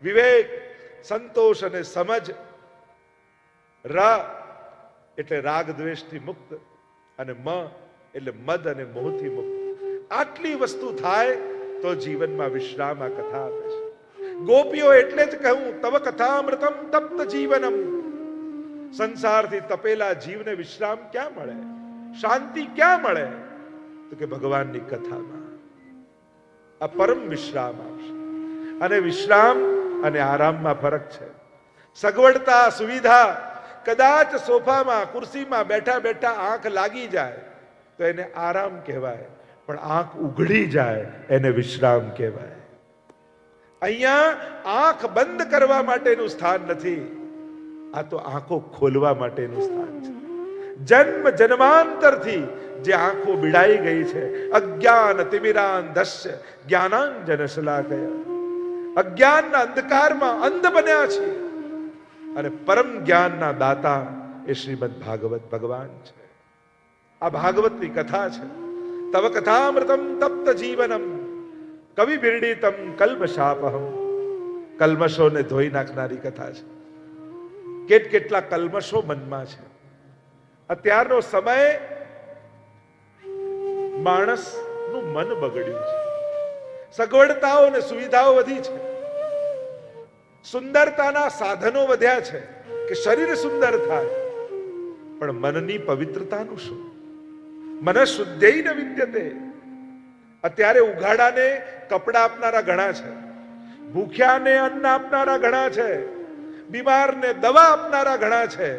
વિવેક, સંતોષ અને સમજ. ર એટલે રાગ દ્વેષથી મુક્ત અને મ એટલે મદ અને મોહથી મુક્ત. આટલી વસ્તુ થાય તો જીવનમાં વિશ્રામ આ કથા આપે છે. ગોપીઓ એટલે જ કહું તવ કથામૃતમ તપ્ત જીવનમ. સંસારથી તપેલા જીવને વિશ્રામ ક્યાં મળે, શાંતિ ક્યાં મળે? તો કે ભગવાનની કથામાં આ પરમ વિશ્રામ આપશે. અને વિશ્રામ અને આરામમાં ફરક છે. સગવડતા, સુવિધા, કદાચ સોફામાં ખુરશીમાં બેઠા બેઠા આંખ લાગી જાય તો એને આરામ કહેવાય, પણ આંખ ઉઘડી જાય એને વિશ્રામ કહેવાય. અહીંયા આંખ બંધ કરવા માટેનું સ્થાન નથી, આ તો આંખો ખોલવા માટેનું સ્થાન છે. જન્મ જન્માંતરથી જે આંખો બિડાઈ ગઈ છે, અજ્ઞાન તિમિરાંધસ્ય જ્ઞાનાંજન શલાકયા, અજ્ઞાનના અંધકારમાં અંધ બન્યા છે અને પરમ જ્ઞાનના દાતા એ શ્રીમદ ભાગવત ભગવાન છે. આ ભાગવતની કથા છે. તવ કથામૃતમ તપ્ત જીવનમ કવિ બિરડીતમ કલ્મશાપહમ. કલ્મશોને ધોઈ નાખનારી કથા છે. કેટલા કલ્મશો મનમાં છે. અત્યારનો સમય માણસનું મન બગડ્યું છે. સગવડતાઓ અને સુવિધાઓ વધી છે, સુંદરતાના સાધનો વધ્યા છે કે શરીર સુંદર થાય, પણ મનની પવિત્રતાનું શું? મન શુદ્ધૈ ન વિદ્યતે. અત્યારે ઉઘાડાને કપડા આપનારા ઘણા છે, ભૂખ્યાને અન્ન આપનારા ઘણા છે, બીમારને દવા આપનારા ઘણા છે,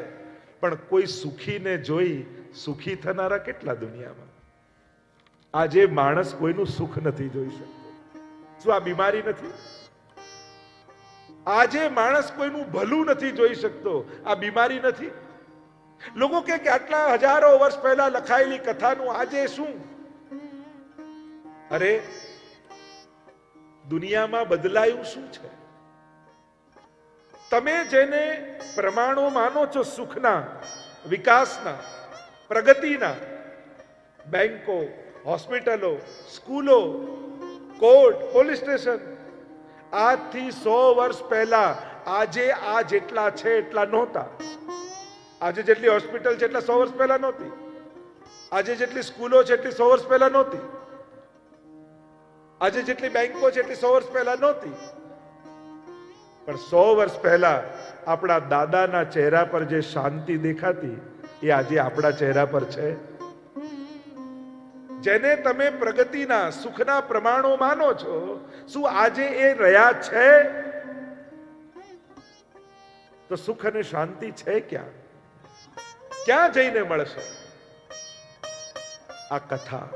પણ કોઈ સુખીને જોઈ સુખી થનારા કેટલા દુનિયામાં? આજે માણસ કોઈનું સુખ નથી જોઈ શકતો. શું આ બીમારી નથી? આજે માણસ કોઈનું ભલું નથી જોઈ શકતો, આ બીમારી નથી? લોકો કે આટલા હજારો વર્ષ પહેલા લખાયેલી કથાનું આજે શું? અરે દુનિયામાં બદલાયું શું છે? તમે જેને પ્રમાણો માનો છો સુખના, વિકાસના, પ્રગતિના, બેંકો, હોસ્પિટલો, સ્કૂલો, કોર્ટ, પોલીસ સ્ટેશન, આજથી 100 વર્ષ પહેલા આજે આ જેટલા છે એટલા નહોતા. આજે જેટલી હોસ્પિટલ છે એટલા 100 વર્ષ પહેલા નહોતી. આજે જેટલી સ્કૂલો છે એટલી 100 વર્ષ પહેલા નહોતી. આજે જેટલી બેંકો છે એટલી 100 વર્ષ પહેલા નહોતી. પણ 100 વર્ષ પહેલા આપણા દાદાના ચહેરા પર જે શાંતિ દેખાતી એ આજે આપણા ચહેરા પર છે. જેને તમે પ્રગતિના, સુખના પ્રમાણો માનો છો, શું આજે એ રહ્યા છે? તો સુખ અને શાંતિ છે ક્યાં? ક્યાં જઈને મળશે? આ કથા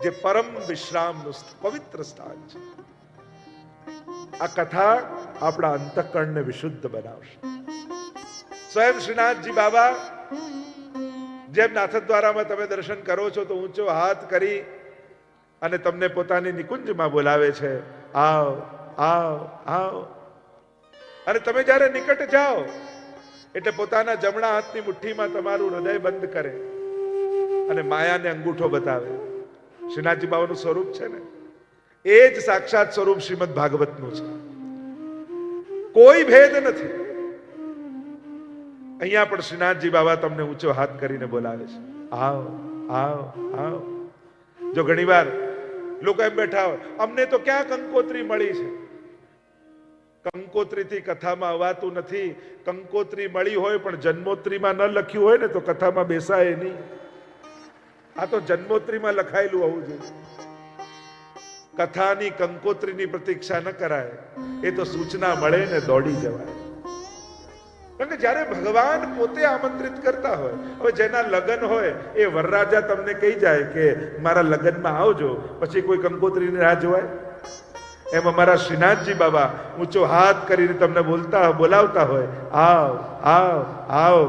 જે પરમ વિશ્રામનું પવિત્ર સ્થાન છે, આ કથા આપણા અંતઃકરણને વિશુદ્ધ બનાવશે. સ્વયં શ્રીનાથજી બાબા જેમ નાથદ્વારામાં તમે દર્શન કરો છો તો ઊંચો હાથ કરી અને તમને પોતાની નિકુંજમાં બોલાવે છે, આવ આવ આવ. અને તમે જ્યારે નિકટ જાઓ એટલે પોતાના જમણા હાથની મુઠ્ઠીમાં તમારું હૃદય બંધ કરે અને માયાને અંગૂઠો બતાવે. શ્રીનાથજી બાબાનું સ્વરૂપ છે ને, એ જ સાક્ષાત સ્વરૂપ શ્રીમદ ભાગવતનું છે. કોઈ ભેદ નથી. અહીંયા પણ શ્રીનાથજી બાબા તમને ઊંચો હાથ કરીને બોલાવે છે, આવ આવ આવ. જો ઘણીવાર લોકો એમ બેઠા હોય, અમને તો ક્યાં કંકોત્રી મળી છે. કંકોત્રીથી કથામાં અવાતું નથી. કંકોત્રી મળી હોય પણ જન્મોત્રીમાં ન લખ્યું હોય ને તો કથામાં બેસાય નહીં. આ તો જન્મોત્રીમાં લખાયેલું હોવું જોઈએ. કથાની કંકોત્રીની પ્રતીક્ષા ન કરાય. એ તો સૂચના મળે ને દોડી જવાય. કારણ કે જ્યારે ભગવાન પોતે આમંત્રિત કરતા હોય, હવે જેના લગ્ન હોય એ વરરાજા તમને કહી જાય કે મારા લગ્નમાં આવજો, પછી કોઈ કંકોત્રીની રાહ જોવાય? એમ અમારા શ્રીનાથજી બાબા ઊંચો હાથ કરીને તમને બોલાવતા હોય, આવ આવ આવ.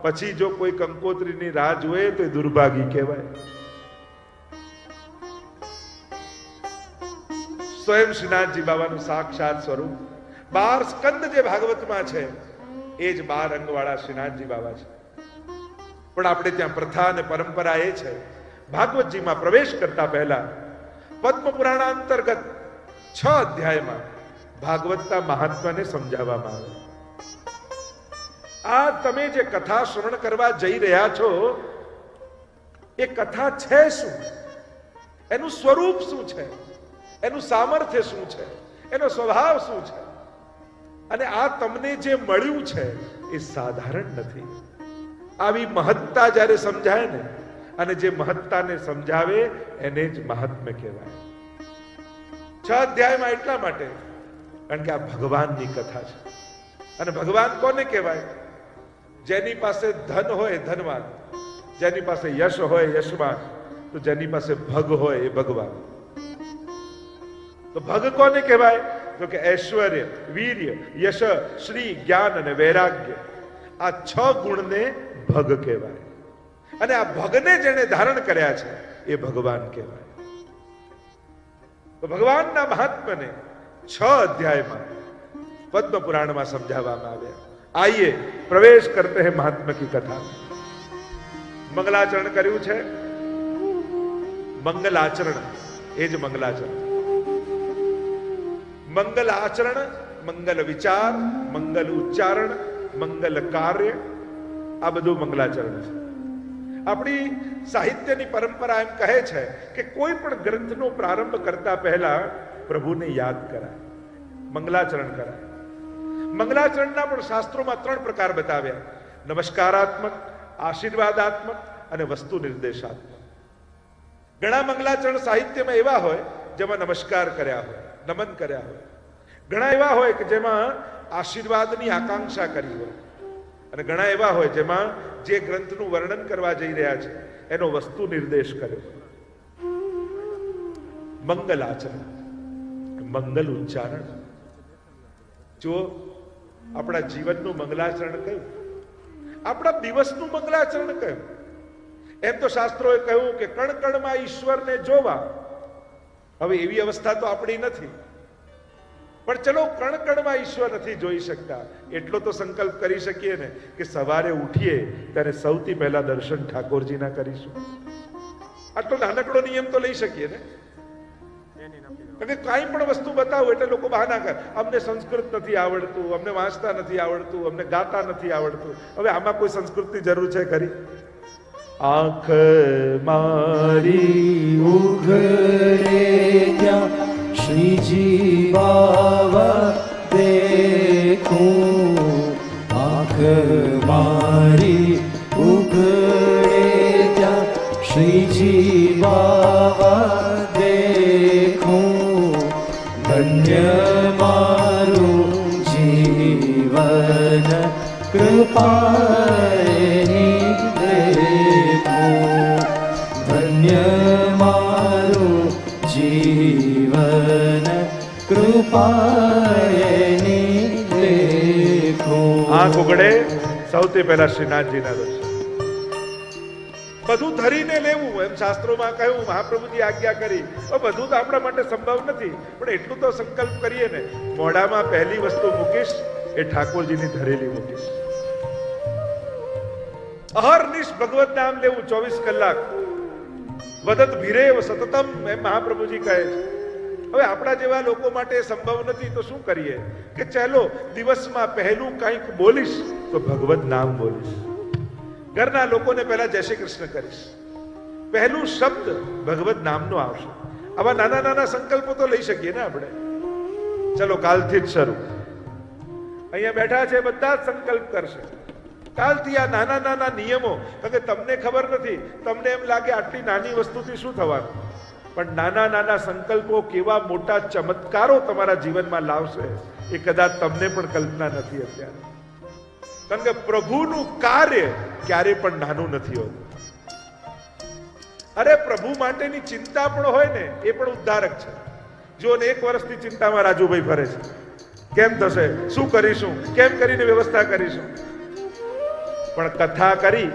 પછી જો કોઈ કંકોત્રીની રાહ જોવે તો એ દુર્ભાગી કહેવાય. સ્વયં શ્રીનાથજી બાબાનું સાક્ષાત સ્વરૂપ 12 સ્કંદ જે ભાગવતમાં છે એ જ 12 અંગવાળા શ્રીનાથજી બાબા છે. પણ આપણે ત્યાં પ્રથા અને પરંપરા એ છે, ભાગવતજીમાં પ્રવેશ કરતા પહેલા પદ્મ પુરાણ અંતર્ગત 6 અધ્યાયમાં ભાગવતના મહાત્માને સમજાવવામાં આવે. આ તમે જે કથા શ્રવણ કરવા જઈ રહ્યા છો એ કથા છે શું, એનું સ્વરૂપ શું છે, એનું સામર્થ્ય શું છે, એનો સ્વભાવ શું છે, અને આ તમને જે મળ્યું છે એ સાધારણ નથી. આવી મહત્તા જ્યારે સમજાય ને, અને જે મહત્તાને સમજાવે એને જ મહાત્મ્ય કહેવાય. 6 અધ્યાયમાં એટલા માટે કારણ કે આ ભગવાનની કથા છે. અને ભગવાન કોને કહેવાય? જેની પાસે ધન હોય ધનવાન, જેની પાસે યશ હોય યશવાન, તો જેની પાસે ભગ હોય એ ભગવાન. તો ભગ કોને કહેવાય? તો કે ઐશ્વર્ય, વીર્ય, યશ, શ્રી, જ્ઞાન અને વૈરાગ્ય, આ 6 ગુણને ભગ કહેવાય. અને આ ભગને જેને ધારણ કર્યા છે એ ભગવાન કહેવાય. તો ભગવાનના મહાત્મ્યને 6 અધ્યાયમાં પદ્મ પુરાણમાં સમજાવવામાં આવ્યા. આइए प्रवेश करते हैं महात्मा की कथा. मंगलाचरण કર્યું છે. મંગલાચરણ એ જ મંગલાચરણ. મંગલ આચરણ, મંગલ વિચાર, મંગલ ઉચ્ચારણ, મંગલ કાર્ય, આ બધું મંગલાચરણ છે. આપણી સાહિત્યની પરંપરા એમ કહે છે કે કોઈ પણ ગ્રંથનો પ્રારંભ કરતા પહેલા પ્રભુને યાદ કરાય, મંગલાચરણ કરાય. મંગલાચરણના પણ શાસ્ત્રોમાં 3 પ્રકાર બતાવ્યા: નમસ્કારાત્મક, આશીર્વાદાત્મક અને વસ્તુ નિર્દેશાત્મક. ઘણા મંગલાચરણ સાહિત્યમાં એવા હોય જેમાં નમસ્કાર કર્યા હોય, નમન કર્યા હોય. ઘણા એવા હોય કે જેમાં આશીર્વાદની આકાંક્ષા કરી હોય, અને ઘણા એવા હોય જેમાં જે ગ્રંથનું વર્ણન કરવા જઈ રહ્યા છે એનો વસ્તુ નિર્દેશ કર્યો. મંગલાચરણ, મંગલ ઉચ્ચારણ. જો આપણા જીવનનું મંગલાચરણ કયું, આપણા દિવસનું મંગલાચરણ કયું? એમ તો શાસ્ત્રોએ કહ્યું કે કણ કણમાં ઈશ્વરને જોવા. હવે એવી અવસ્થા તો આપણી નથી, પણ ચલો કણ કણમાં ઈશ્વર નથી જોઈ શકતા, એટલો તો સંકલ્પ કરી શકીએ ને કે સવારે ઉઠીએ ત્યારે સૌથી પહેલા દર્શન ઠાકોરજીના કરીશું. આટલો નાનકડો નિયમ તો લઈ શકીએ ને. કે કાંઈ પણ વસ્તુ બતાવો એટલે લોકો બહાના કરે, અમને સંસ્કૃત નથી આવડતું, અમને વાંચતા નથી આવડતું, અમને ગાતા નથી આવડતું. હવે આમાં કોઈ સંસ્કૃતની જરૂર છે ખરી? આંખ મારી ઉઘડે ત્યાં શ્રીજી બાવા દેખું, આંખ મારી ઉઘડે ત્યાં શ્રીજી બાવા દેખું, ધન્ય મારું જીવન કૃપાની દેખું, ધન્ય મારું જીવન કૃપાની દેખું. આંખ ઉઘડે સૌથી પહેલા શ્રીનાથજીના દર્શન. બધું ધરીને લેવું એમ શાસ્ત્રોમાં કહ્યું, મહાપ્રભુજી આજ્ઞા કરી. બધું તો આપણા માટે સંભવ નથી, પણ એટલું તો સંકલ્પ કરીએ ને, મોઢામાં પહેલી વસ્તુ મૂકીશ એ ઠાકોરજીની ધરેલી મૂકીશ. અહર્નિશ ભગવત નામ લેવું 24 કલાક. વદત ભીરેવ સતતમ એમ મહાપ્રભુજી કહે છે. હવે આપણા જેવા લોકો માટે સંભવ નથી તો શું કરીએ કે ચાલો દિવસમાં પહેલું કંઈક બોલીશ તો ભગવત નામ બોલીશ. ઘરના લોકોને પહેલા જય શ્રી કૃષ્ણ કરીશ, પહેલું શબ્દ ભગવત નામનો આવશે. આવા નાના નાના સંકલ્પો તો લઈ શકીએ ને આપણે. ચલો કાલથી જ શરૂ. અહીંયા બેઠા છે બધા જ સંકલ્પ કરશે કાલથી. આ નાના નાના નિયમો, કારણ કે તમને ખબર નથી, તમને એમ લાગે આટલી નાની વસ્તુથી શું થવાનું, પણ નાના નાના સંકલ્પો કેવા મોટા ચમત્કારો તમારા જીવનમાં લાવશે એ કદાચ તમને પણ કલ્પના નથી અત્યારે. કારણ કે પ્રભુનું કાર્ય ક્યારે પણ નાનું નથી હોતું. અરે પ્રભુ માટેની ચિંતા પણ હોય ને એ પણ ઉદ્ધારક છે. જો ને 1 વર્ષથી ચિંતામાં રાજુભાઈ ફરે છે, કેમ થશે, શું કરીશું, કેમ કરીને વ્યવસ્થા કરીશું. પણ કથા કરી,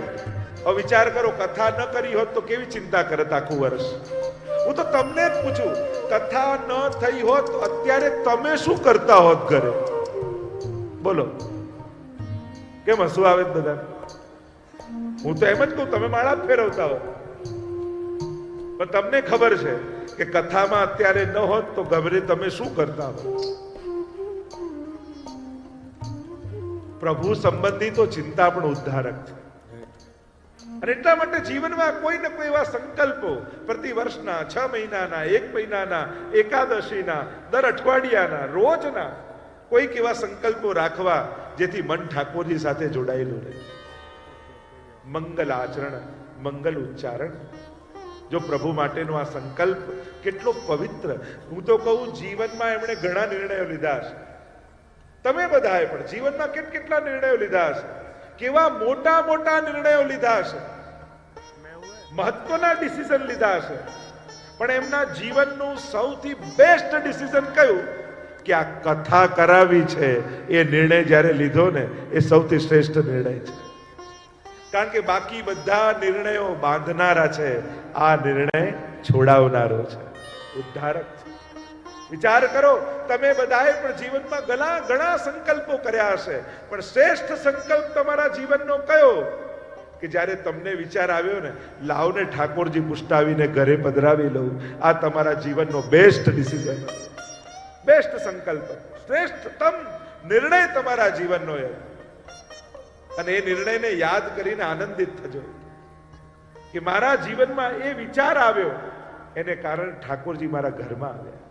વિચાર કરો, કથા ન કરી હોત તો કેવી ચિંતા કરત આખું વર્ષ. હું તો તમને જ પૂછું, કથા ન થઈ હોત તો અત્યારે તમે શું કરતા હોત ઘરે? બોલો, કેમ હસવું આવે બધા? હું તો એમ જ કહું, તમે માળા ફેરવતા હો, પણ તમને ખબર છે કે કથામાં અત્યારે ન હોત તો ગભરે તમે શું કરતા હો. પ્રભુ સંબંધી તો ચિંતા પણ ઉદ્ધારક છે. અને એટલા માટે જીવનમાં કોઈ ને કોઈ એવા સંકલ્પો પ્રતિ વર્ષના, 6 મહિનાના, 1 મહિનાના, એકાદશીના, દર અઠવાડિયાના, રોજના કોઈક એવા સંકલ્પો રાખવા જેથી મન ઠાકોરજી સાથે જોડાયેલું રહે. મંગલ આચરણ, મંગલ ઉચ્ચારણ. જો પ્રભુ માટેનો આ સંકલ્પ કેટલો પવિત્ર. હું તો કહું, જીવનમાં એમણે ઘણા નિર્ણયો લીધા છે. તમે બધાએ પણ જીવનમાં કેટલા નિર્ણયો લીધા છે. કેવા મોટા મોટા નિર્ણયો લીધા છે, મહત્વના ડિસિઝન લીધા છે. પણ એમના જીવનનું સૌથી બેસ્ટ ડિસિઝન કયું? કે આ કથા કરાવી છે. એ નિર્ણય જ્યારે લીધો ને, એ સૌથી શ્રેષ્ઠ નિર્ણય છે. કારણ કે બાકી બધા નિર્ણયો બાંધનારા છે, આ નિર્ણય છોડાવનારો છે, ઉદ્ધારક છે. વિચાર કરો, તમે બધાએ પણ જીવનમાં ઘણા સંકલ્પો કર્યા હશે, પણ શ્રેષ્ઠ સંકલ્પ તમારા જીવનનો કયો? કે જ્યારે તમને વિચાર આવ્યો ને, લાવને ઠાકોરજી પુષ્ટાવીને ઘરે પધરાવી લઉં, આ તમારા જીવનનો બેસ્ટ ડિસિઝન, બેસ્ટ સંકલ્પ, શ્રેષ્ઠતમ નિર્ણય તમારા જીવનનો એ. અને એ નિર્ણયને યાદ કરીને આનંદિત થજો કે મારા જીવનમાં એ વિચાર આવ્યો, એને કારણે ઠાકોરજી મારા ઘરમાં આવ્યા.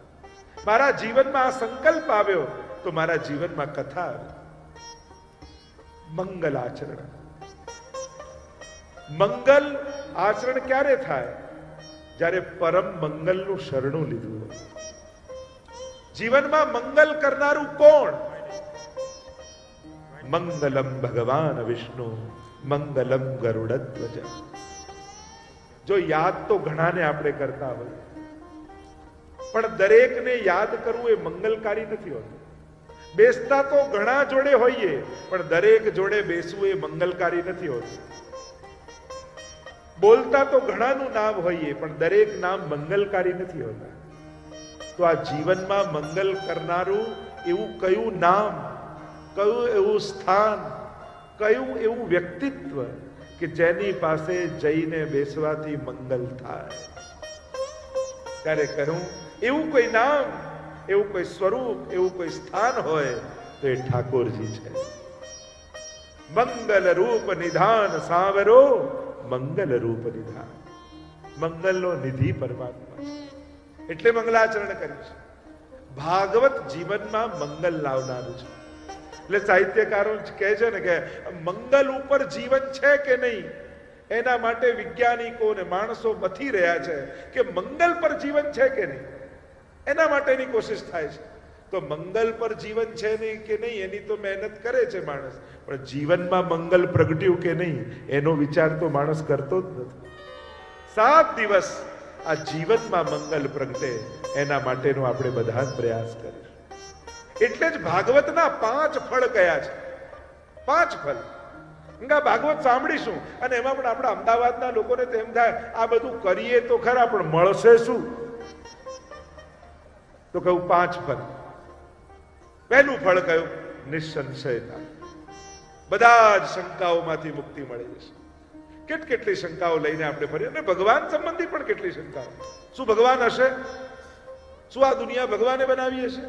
મારા જીવનમાં આ સંકલ્પ આવ્યો તો મારા જીવનમાં કથા આવી. મંગલ આચરણ. મંગલ આચરણ ક્યારે થાય? જ્યારે પરમ મંગલનું શરણું લીધું હોય. જીવનમાં મંગલ કરનારું કોણ? મંગલમ ભગવાન વિષ્ણુ મંગલમ ગરુડધ્વજ. જો યાદ તો ઘણાને આપણે કરતા હોય, પણ દરેકને યાદ કરવું એ મંગલકારી નથી હોતું. બેસતા તો ઘણા જોડે હોઈએ, પણ દરેક જોડે બેસવું એ મંગલકારી નથી હોતું. બોલતા તો ઘણાનું નામ હોઈએ, પણ દરેક નામ મંગલકારી નથી હોતા. તો આ જીવનમાં મંગલ કરનારું એવું કયું નામ, કયું એવું સ્થાન, કયું એવું વ્યક્તિત્વ કે જેની પાસે જઈને બેસવાથી મંગલ થાય? ત્યારે કહ્યું, એવું કોઈ નામ, એવું કોઈ સ્વરૂપ, એવું કોઈ સ્થાન હોય તો એ ઠાકોરજી છે. મંગલ રૂપ નિધાન સાવરો, મંગલ રૂપ નિધાન. મંગલનો નિધિ પરમાત્મા, એટલે મંગલાચરણ કર્યું છે. ભાગવત જીવનમાં મંગલ લાવનારું છે. એટલે સાહિત્યકારો કહે છે ને કે મંગલ ઉપર જીવન છે કે નહીં, એના માટે વૈજ્ઞાનિકો ને માણસો મથી રહ્યા છે કે મંગલ પર જીવન છે કે નહીં, એના માટેની કોશિશ થાય છે. તો મંગલ પર જીવન છે નહીં કે નહીં એની તો મહેનત કરે છે માણસ, પણ જીવનમાં મંગલ પ્રગટ્યું કે નહીં એનો વિચાર તો માણસ કરતો જ નથી. 7 દિવસ આ જીવનમાં મંગલ પ્રગટે એના માટેનો આપણે બધા જ પ્રયાસ કરીશું. એટલે જ ભાગવતના 5 ફળ કયા છે. 5 ફળ. ભાગવત સાંભળીશું અને એમાં પણ આપણા અમદાવાદના લોકોને તેમ થાય, આ બધું કરીએ તો ખરા, પણ મળશે શું? તો કહું 5 ફળ. પહેલું ફળ કયું? નિસંશયતા. બધા જ શંકાઓમાંથી મુક્તિ મળી જશે. કેટલી શંકાઓ લઈને આપણે ફરીએ, અને ભગવાન સંબંધી પણ કેટલી શંકાઓ. શું ભગવાન હશે? શું આ દુનિયા ભગવાને બનાવી હશે?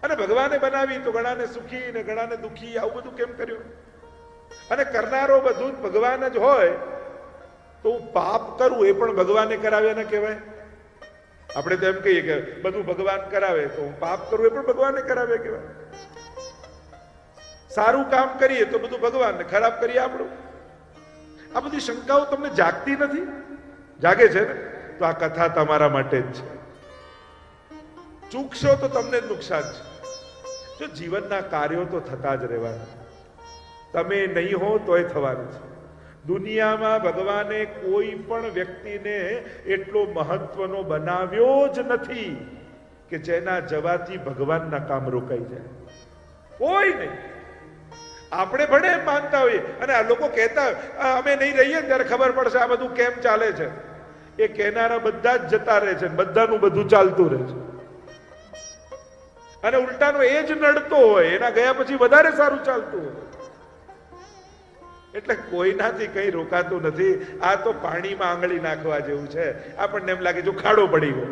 અને ભગવાને બનાવી તો ઘણાને સુખી ને ઘણાને દુખી, આવું બધું કેમ કર્યું? અને કરનારો બધું જ ભગવાન જ હોય તો હું પાપ કરું એ પણ ભગવાને કરાવે ન કહેવાય? આપણે તો એમ કહીએ કે બધું ભગવાન કરાવે, તો હું પાપ કરું એ પણ ભગવાને કરાવે કહેવાય. સારું કામ કરીએ તો બધું ભગવાન, ખરાબ કરીએ આપણું. આ બધી શંકાઓ તમને જાગતી નથી? જાગે છે ને? તો આ કથા તમારા માટે જ છે. ચૂકશો તો તમને જ નુકસાન છે. જો જીવનના કાર્યો તો થતા જ રહેવાના, તમે નહીં હો તોય થવાનું છે. દુનિયામાં ભગવાને કોઈ પણ વ્યક્તિને એટલો મહત્વનો બનાવ્યો જ નથી કે જેના જવાથી ભગવાનના કામ રોકાઈ જાય. કોઈ નહીં. આપણે ભણે માનતા હોઈએ, અને આ લોકો કહેતા અમે નહીં રહીએ ત્યારે ખબર પડશે આ બધું કેમ ચાલે છે. એ કહેનારા બધા જ જતા રહે છે, બધાનું બધું ચાલતું રહે છે. અને ઉલટાનો એ જ નડતો હોય, એના ગયા પછી વધારે સારું ચાલતું હોય. એટલે કોઈનાથી કઈ રોકાતું નથી. આ તો પાણીમાં આંગળી નાખવા જેવું છે. આપણને એમ લાગે જો ખાડો પડી ગયો,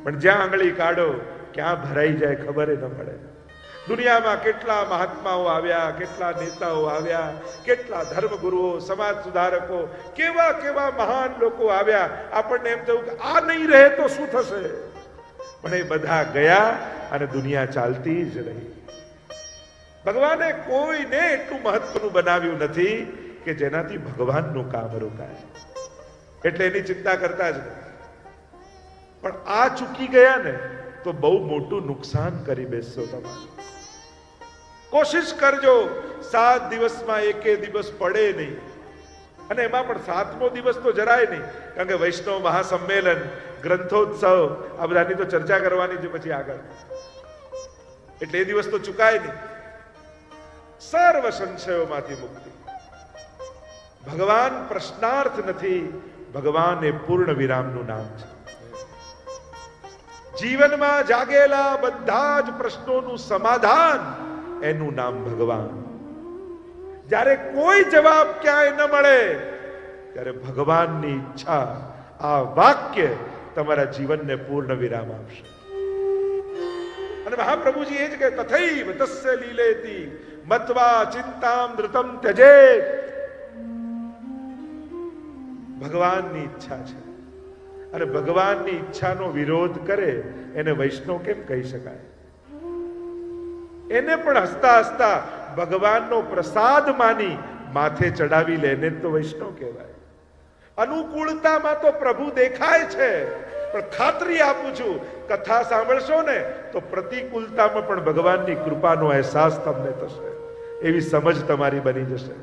પણ જ્યાં આંગળી કાઢો ક્યાં ભરાઈ જાય ખબર ન પડે. દુનિયામાં કેટલા મહાત્માઓ આવ્યા, કેટલા નેતાઓ આવ્યા, કેટલા ધર્મગુરુઓ, સમાજ સુધારકો, કેવા કેવા મહાન લોકો આવ્યા. આપણને એમ થયું કે આ નહીં રહે તો શું થશે, પણ એ બધા ગયા અને દુનિયા ચાલતી જ રહી. ભગવાને કોઈને એટલું મહત્વનું બનાવ્યું નથી કે જેનાથી ભગવાનનું કામ રોકાય, એટલે એની ચિંતા કરતા જ નહીં. પણ આ ચૂકી ગયા ને તો બહુ મોટું નુકસાન કરી બેસશો તમારું. કોશિશ કરજો 7 દિવસમાં એકે દિવસ પડે નહીં, અને એમાં પણ 7મો દિવસ તો જરાય નહીં, કારણ કે વૈષ્ણવ મહાસંમેલન, ગ્રંથોત્સવ, આ બધાની તો ચર્ચા કરવાની છે પછી આગળ, એટલે એ દિવસ તો ચુકાય નહીં. સર્વ સંશયોમાંથી મુક્તિ. ભગવાન પ્રશ્નાર્થ નથી, ભગવાન એ પૂર્ણ વિરામનું નામ છે. જીવનમાં જાગેલા બધા જ પ્રશ્નોનું સમાધાન એનું નામ ભગવાન. જ્યારે કોઈ જવાબ ક્યાંય ન મળે ત્યારે ભગવાનની ઈચ્છા, આ વાક્ય તમારા જીવનને પૂર્ણ વિરામ આપશે. અને મહાપ્રભુજી એ જ કે તથૈવ તસ્ય લીલેતિ મત્વા ચિંતામ ધૃતમ ત્યજેત. ભગવાનની ઈચ્છા છે, અને ભગવાનની ઈચ્છાનો વિરોધ કરે એને વૈષ્ણવ કેમ કહી શકાય? એને પણ હસતા હસતા ભગવાનનો પ્રસાદ માની માથે ચડાવી લેને તો વૈષ્ણવ કહેવાય. અનુકૂળતામાં તો પ્રભુ દેખાય છે, પણ ખાતરી આપું છું, કથા સાંભળશો ને તો પ્રતિકૂળતામાં પણ ભગવાનની કૃપાનો અહેસાસ તમને થશે, એવી સમજ તમારી બની જશે.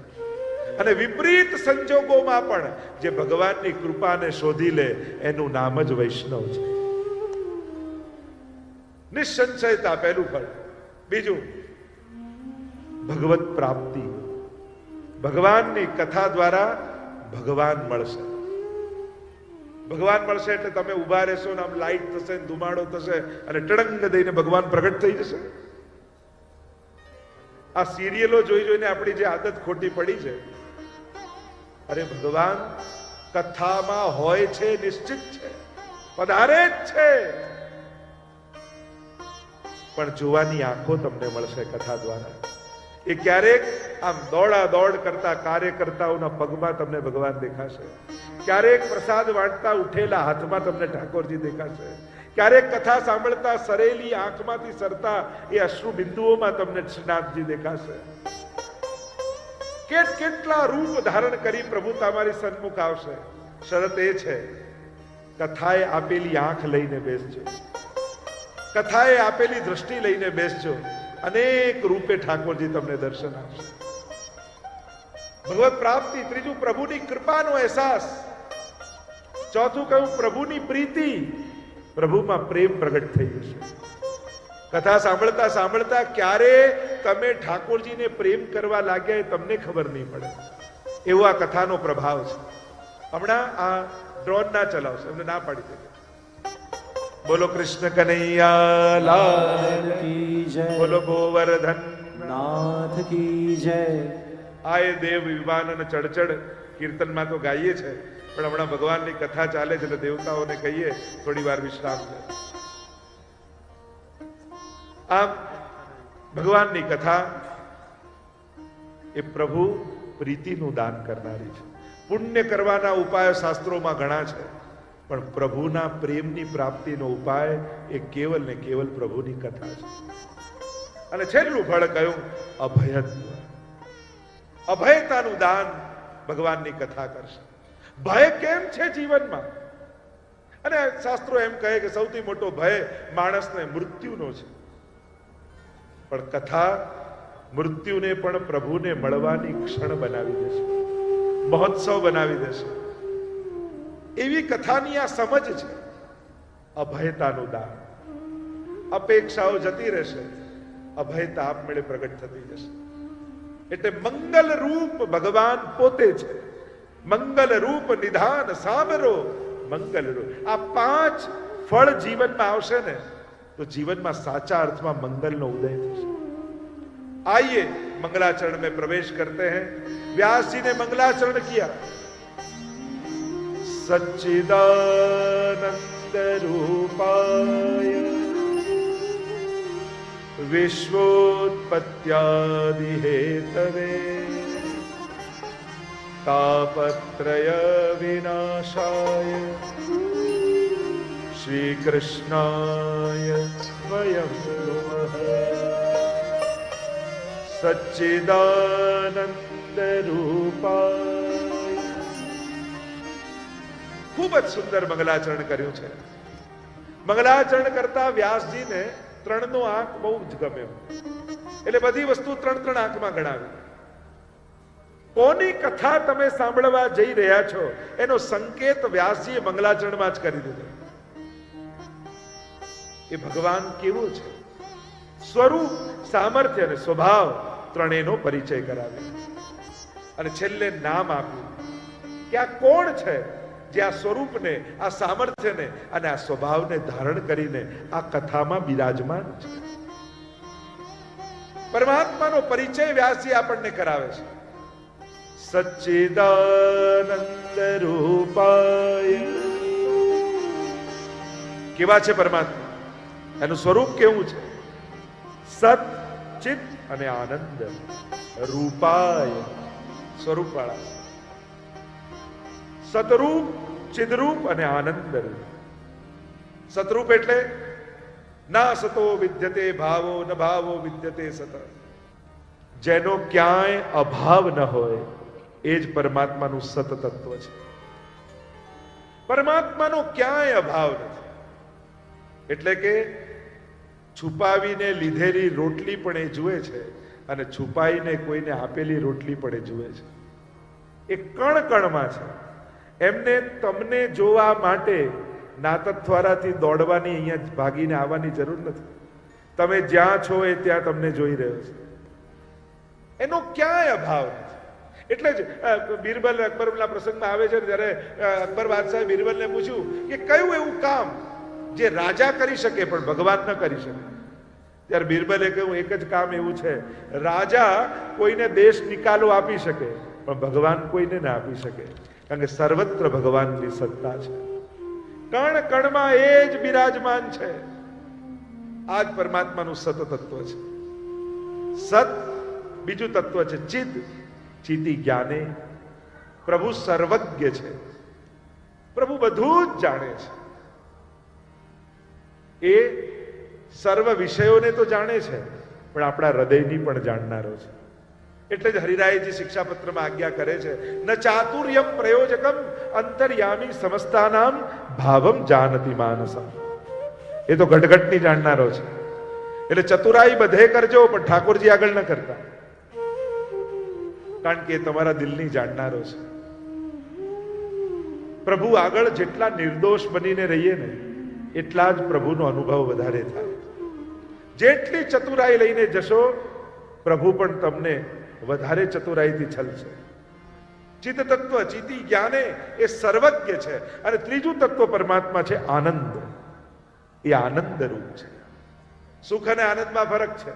અને વિપરીત સંજોગોમાં પણ જે ભગવાનની કૃપાને શોધી લે એનું નામ જ વૈષ્ણવ છે. નિસંશયતા પહેલું ફળ. બીજું ભગવત પ્રાપ્તિ. ભગવાનની કથા દ્વારા ભગવાન મળશે. ભગવાન મળશે એટલે તમે ઉભા રહેશો ને આમ લાઈટ થશે, ધુમાડો થશે અને ટડંગ દઈને ભગવાન પ્રગટ થઈ જશે. આ સિરિયલો જોઈ જોઈને આપણી જે આદત ખોટી પડી છે. અરે ભગવાન કથામાં હોય છે, નિશ્ચિત છે, પધારે જ છે, પણ જોવાની આંખો તમને મળશે કથા દ્વારા. એ ક્યારેક આમ દોડા દોડ કરતા કાર્યકર્તાઓના પગમાં તમને ભગવાન દેખાશે, ક્યારેક પ્રસાદ વાંટતા ઉઠેલા હાથમાં તમને ઠાકોરજી દેખાશે, ક્યારેક કથા સાંભળતા સરેલી આંખમાંથી સરતા એ અશ્રુ બિંદુઓમાં તમને શ્રીનાથજી દેખાશે. કેટલા રૂપ ધારણ કરી પ્રભુ તમારી સન્મુખ આવશે. શરત એ છે કથાએ આપેલી આંખ લઈને બેસજો, કથાએ આપેલી દ્રષ્ટિ લઈને બેસજો, અનેક રૂપે ઠાકોરજી તમને દર્શન આપશે. ભગવત પ્રાપ્તિ. ત્રીજું પ્રભુની કૃપાનો અહેસાસ. ચોથું કહ્યું પ્રભુની પ્રીતિ. પ્રભુમાં પ્રેમ પ્રગટ થઈ જશે. કથા સાંભળતા સાંભળતા ક્યારે તમે ઠાકોરજીને પ્રેમ કરવા લાગ્યા એ તમને ખબર નહીં પડે, એવો આ કથાનો પ્રભાવ છે. હમણાં આ ડ્રોન ના ચલાવશે, એમને ના પાડી દે. બોલો કૃષ્ણ કનૈયા લાલ કી જય, બોલો ગોવર્ધન નાથ કી જય. આ એ દેવ વિમાન અને ચડચડ કીર્તનમાં તો ગાઈએ છે, પણ હમણાં ભગવાનની કથા ચાલે છે એટલે દેવતાઓને કહીએ થોડી વાર વિશ્રામ લે. આમ ભગવાનની કથા એ પ્રભુ પ્રીતિનું દાન કરનારી છે. પુણ્ય કરવાના ઉપાય શાસ્ત્રોમાં ઘણા છે, પણ પ્રભુના પ્રેમની પ્રાપ્તિનો ઉપાય એ કેવલ ને કેવલ પ્રભુની કથા છે. અને છેલ્લું ફળ કયું? અભયત્વ. અભયતાનું દાન ભગવાનની કથા કરશે. ભય કેમ છે જીવનમાં? અને શાસ્ત્રો એમ કહે કે સૌથી મોટો ભય માણસને મૃત્યુનો છે, પણ કથા મૃત્યુને પણ પ્રભુને મળવાની ક્ષણ બનાવી દેશે, મહોત્સવ બનાવી દેશે. એવી કથાની આ સમજ છે. અભયતાનું દાન. અપેક્ષાઓ જતી રહેશે, અભયતા આપમેળે પ્રગટ થતી જશે. એટલે મંગલ રૂપ ભગવાન પોતે છે. મંગલ રૂપ નિધાન સાબરો મંગલ રૂપ. આ 5 ફળ જીવનમાં આવશે ને તો જીવનમાં સાચા અर्थમાં मंगलનો उदय થશે. आइए मंगलाचरण में प्रवेश करते हैं. व्यास जी ने मंगलाचरण किया. सच्चिदानंद रूपाय વિશ્વોત્પત્યાદિ હેતવે તાપત્રય વિનાશાય શ્રી કૃષ્ણાય વયમ નમઃ સચ્ચિદાનંદ રૂપાય. ખૂબ જ સુંદર મંગલાચરણ કર્યું છે. મંગલાચરણ કરતા વ્યાસજીને ત્રણનો આંક બહુ જ ગમ્યો, એટલે બધી વસ્તુ ત્રણ આંકમાં ગણાવી. કોની કથા તમે સાંભળવા જઈ રહ્યા છો એનો સંકેત વ્યાસજીએ મંગલાચરણમાં જ કરી દીધો. એ ભગવાન કેવું છે, સ્વરૂપ, સામર્થ્ય અને સ્વભાવ ત્રણેયનો પરિચય કરાવ્યો અને છેલ્લે નામ આપ્યું કે આ કોણ છે જે આ સ્વરૂપને, આ સામર્થ્યને અને આ સ્વભાવને ધારણ કરીને આ કથામાં બિરાજમાન છે. પરમાત્માનો પરિચય વ્યાસજી આપણને કરાવે છે. સચ્ચિદાનંદ રૂપાય. કેવા છે પરમાત્મા, એનું સ્વરૂપ કેવું છે? સત, ચિત અને આનંદ રૂપાય, સ્વરૂપ વાળા. સતરૂપ, ચિદરૂપ અને આનંદ રૂપ. સતરૂપ એટલે ના સતો વિદ્યતે ભાવો ન ભાવો વિદ્યતે સત. જેનો ક્યાંય અભાવ ન હોય એ જ પરમાત્માનું સત તત્વ છે. પરમાત્માનો ક્યાંય અભાવ નથી. એટલે કે છુપાવીને લીધેલી રોટલી પણ એ જુએ છે અને છુપાઈને કોઈને આપેલી રોટલી પણ એ જુએ છે. એ કણ કણમાં છે. એમને તમને જોવા માટે નાતત્વારાથી દોડવાની, અહીંયા ભાગીને આવવાની જરૂર નથી. તમે જ્યાં છો એ ત્યાં તમને જોઈ રહ્યો છે. એનો ક્યાંય અભાવ નથી. એટલે જ બિરબલ અકબરના પ્રસંગમાં આવે છે, જ્યારે અકબર બાદશાહે બિરબલને પૂછ્યું કે કયું એવું કામ જે રાજા કરી શકે પણ ભગવાન ન કરી શકે, ત્યારે બિરબલે કહ્યું એક જ કામ એવું છે, રાજા કોઈને દેશ નિકાલો આપી શકે પણ ભગવાન કોઈને ના આપી શકે, કારણ કે સર્વત્ર ભગવાનની સત્તા છે. કણ કણમાં એ જ બિરાજમાન છે. આ જ પરમાત્માનું સત તત્વ છે. સત બીજું તત્વ છે ચિદ. ચિતિ જ્ઞાને. પ્રભુ સર્વજ્ઞ છે. પ્રભુ બધું જ જાણે છે. એ સર્વ વિષયોને તો જાણે છે પણ આપણા હૃદયની પણ જાણનારો છે. એટલે જ હરિરાયજી શિક્ષાપત્રમાં આજ્ઞા કરે છે, ન ચાતુર્યમ પ્રયોજકમ અંતર્યામી સમસ્તાનામ ભાવમ જાનતિ માનસમ. એ તો ઘટઘટની જાણનારો છે. એટલે ચતુરાઈ બધે કરજો પણ ઠાકોરજી આગળ ન કરતા, કારણ કે એ તમારા દિલની જાણનારો છે. પ્રભુ આગળ જેટલા નિર્દોષ બનીને રહીએ ને એટલા જ પ્રભુનો અનુભવ વધારે થાય. જેટલી ચતુરાઈ લઈને જશો પ્રભુ પણ તમને વધારે ચતુરાઈથી છલશે. ચિત્ત તત્વ, ચિતિ જ્ઞાને એ સર્વજ્ઞ છે. અને ત્રીજું તત્વ પરમાત્મા છે આનંદ. એ આનંદ રૂપ છે. સુખ અને આનંદમાં ફરક છે.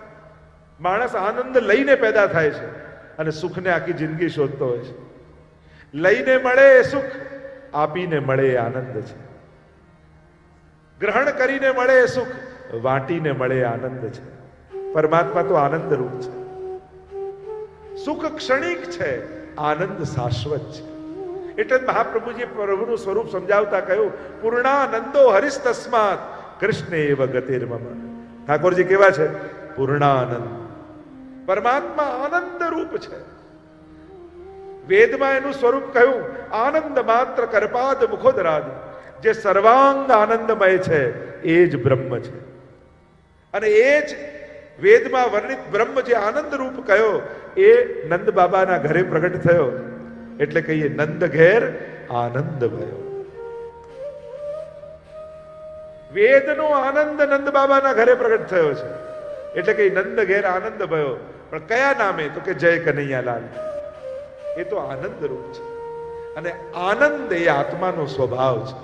માણસ આનંદ લઈને પેદા થાય છે અને સુખને આખી જિંદગી શોધતો હોય છે. લઈને મળે એ સુખ, આપીને મળે એ આનંદ છે. ગ્રહણ કરીને મળે એ સુખ, વાટીને મળે એ આનંદ છે. પરમાત્મા તો આનંદ રૂપ છે. સુખ ક્ષણિક છે, આનંદ શાશ્વત છે. એટલે મહાપ્રભુજી પ્રભુનું સ્વરૂપ સમજાવતા કહ્યું, પૂર્ણાનંદો હરિસ્તસ્માત કૃષ્ણ એવ ગતિર્મમ. ઠાકોરજી કેવા છે? પૂર્ણાનંદ. પરમાત્મા આનંદ રૂપ છે. વેદમાં એનું સ્વરૂપ કહ્યું, આનંદ માત્ર કરપાદ મુખોદરાદિ. જે સર્વાંગ આનંદમય છે એ જ બ્રહ્મ છે. અને એ જ વેદમાં વર્ણિત બ્રહ્મ જે આનંદ રૂપ કહ્યો એ નંદ બાબાના ઘરે પ્રગટ થયો. એટલે કહીએ નંદ ઘેર આનંદ ભયો. વેદનો આનંદ નંદ બાબાના ઘરે પ્રગટ થયો છે. એટલે કે નંદ ઘેર આનંદ ભયો. પણ કયા નામે? તો કે જય કનૈયાલાલ. એ તો આનંદ રૂપ છે. અને આનંદ એ આત્માનો સ્વભાવ છે.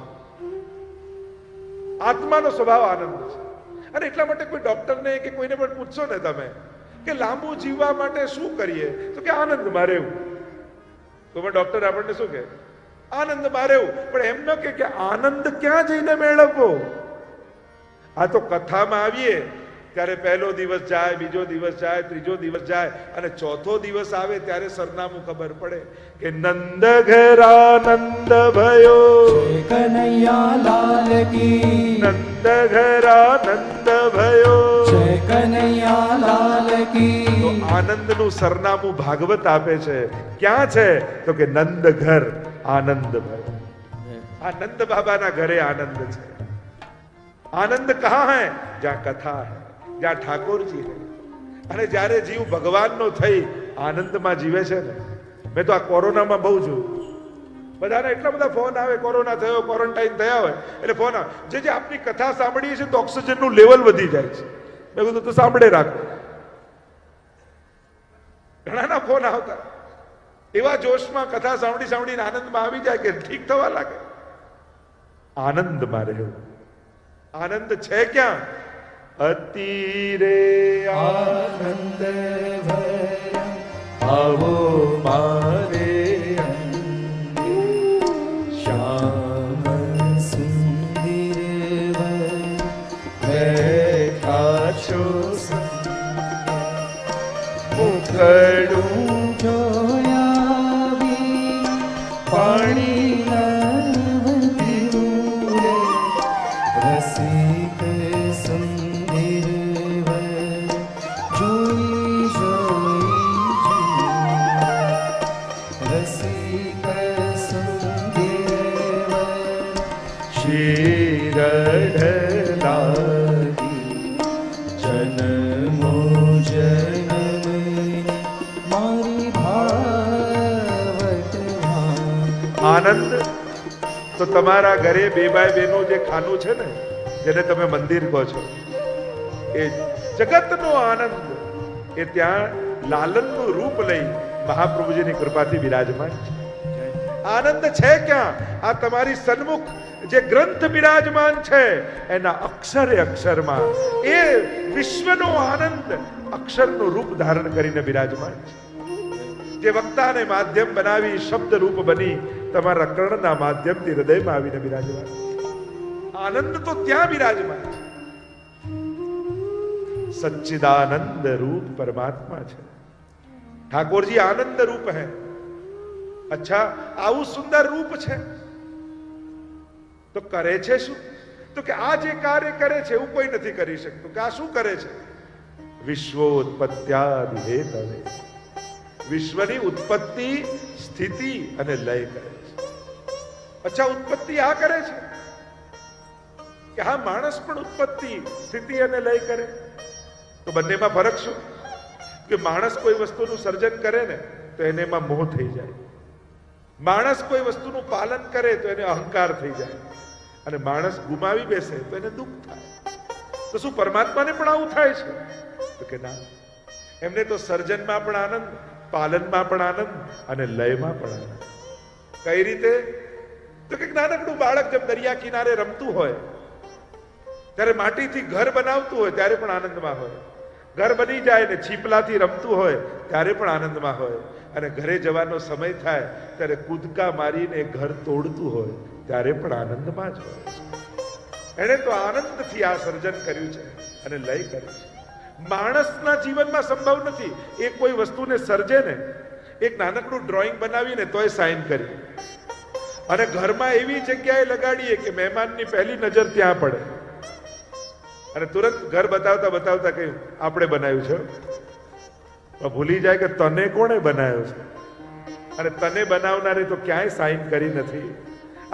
આત્માનો સ્વભાવ આનંદ છે. અને એટલા માટે કોઈ ડોક્ટરને કે કોઈને પણ પૂછશો ને તમે કે લાંબુ જીવવા માટે શું કરીએ, તો કે આનંદમાં રહેવું. તો ડોક્ટર આપણને શું કહે? આનંદમાં રહેવું. પણ એમ ન કે આનંદ ક્યાં જઈને મેળવવો. આ તો કથામાં આવીએ ત્યારે પહેલો દિવસ જાય, બીજો દિવસ જાય, ત્રીજો દિવસ જાય અને ચોથો દિવસ આવે ત્યારે સરનામું ખબર પડે કે નંદ ઘેર આનંદ ભયો, કનૈયા લાલ કી, નંદ ઘેર આનંદ ભયો. જય કનૈયા લાલ કી. તો આનંદનું સરનામું ભાગવત આપે છે. ક્યાં છે? તો કે નંદ ઘર આનંદ ભયો. આ નંદ બાબાના ઘરે આનંદ છે. આનંદ કહા હૈ? જ્યાં કથા હૈ, જ્યાં ઠાકોરજી હૈ. અને જ્યારે જીવ ભગવાનનો થઈ આનંદમાં જીવે છે ને, મેં તો આ કોરોનામાં બહુ જોયું. બધાને એટલા બધા ફોન આવે, કોરોના થયો, ક્વોરન્ટાઇન થયા હોય એટલે ફોન આવે, જે આપની કથા સાંભળીએ છીએ તો ઓક્સિજનનું લેવલ વધી જાય છે. મેં કીધું તો સાંભળે રાખો. ઘણાના ફોન આવતા એવા જોશમાં કથા સાંભળીને આનંદમાં આવી જાય કે ઠીક થવા લાગે. આનંદમાં રહેવું. આનંદ છે ક્યાં? અતિરે આનંદ ભર્યા આવો મારે અંગે, શ્યામ સુંદર બેઠા છો મુખડું જોયા વિના પાણી નવધ્યું રે, રસિક સુંદર જોઈ રસિક સુંદર શિરઢ લાગી જન્મો જન્મની મારી ભાવત આનંદ તો તમારા ઘરે 2x2 નું જે ખાનું છે ને, જેને તમે મંદિર કહો છો, એ જગતનો આનંદ એ ત્યાં લાલનનું રૂપ લઈ મહાપ્રભુજીની કૃપાથી વિરાજમાન છે. આનંદ છે ક્યાં? આ તમારી સન્મુખ જે ગ્રંથ બિરાજમાન છે એના અક્ષરે અક્ષરમાં એ વિશ્વનો આનંદ અક્ષરનું રૂપ ધારણ કરીને બિરાજમાન છે. જે વક્તાને માધ્યમ બનાવી શબ્દ રૂપ બની તમારા કર્ણના માધ્યમથી હૃદયમાં આવીને બિરાજમાન. આનંદ તો ત્યાં બિરાજમાન છે. સચ્ચિદાનંદ રૂપ પરમાત્મા છે. ઠાકોરજી આનંદ રૂપ है. અચ્છા, આવું સુંદર રૂપ છે તો કરે છે શું? તો કે આ જે કાર્ય કરે છે એવું કોઈ નથી કરી શકતું. કે આ શું કરે છે? વિશ્વોત્પત્યાદિ હેતવે, વિશ્વની ઉત્પત્તિ, સ્થિતિ અને લય કરે છે. અચ્છા, ઉત્પત્તિ આ કરે છે કે હા માણસ પણ ઉત્પત્તિ, સ્થિતિ અને લય કરે. તો બંનેમાં ફરક શું? કે માણસ કોઈ વસ્તુનું સર્જન કરે ને તો એને એમાં મોહ થઈ જાય. માણસ કોઈ વસ્તુનું પાલન કરે તો એને અહંકાર થઈ જાય. અને માણસ ગુમાવી બેસે તો એને દુઃખ થાય. તો શું પરમાત્માને પણ આવું થાય છે? તો કે ના, એમને તો સર્જનમાં પણ આનંદ, પાલનમાં પણ આનંદ અને લયમાં પણ આનંદ. કઈ રીતે? તો કે નાનકડું બાળક જેમ દરિયા કિનારે રમતું હોય ત્યારે માટીથી ઘર બનાવતું હોય ત્યારે પણ આનંદમાં હોય. ઘર બની જાય ને છીપલાથી રમતું હોય ત્યારે પણ આનંદમાં હોય. અને ઘરે જવાનો સમય થાય ત્યારે કૂદકા મારીને ઘર તોડતું હોય ત્યારે પણ આનંદમાં જ હોય. એણે તો આનંદથી આ સર્જન કર્યું છે અને લય કર્યું છે. માણસના જીવનમાં સંભવ નથી. એ કોઈ વસ્તુને સર્જે ને, એક નાનકડું ડ્રોઈંગ બનાવીને તોય સાઇન કરી અને ઘરમાં એવી જગ્યાએ લગાડીએ કે મહેમાનની પહેલી નજર ત્યાં પડે અને તુરંત ઘર બતાવતા બતાવતા કહ્યું આપણે બનાવ્યું છે. ભૂલી જાય કે તને કોણે બનાવ્યો છે? અને તને બનાવનારે તો ક્યાંય સાઇન કરી નથી.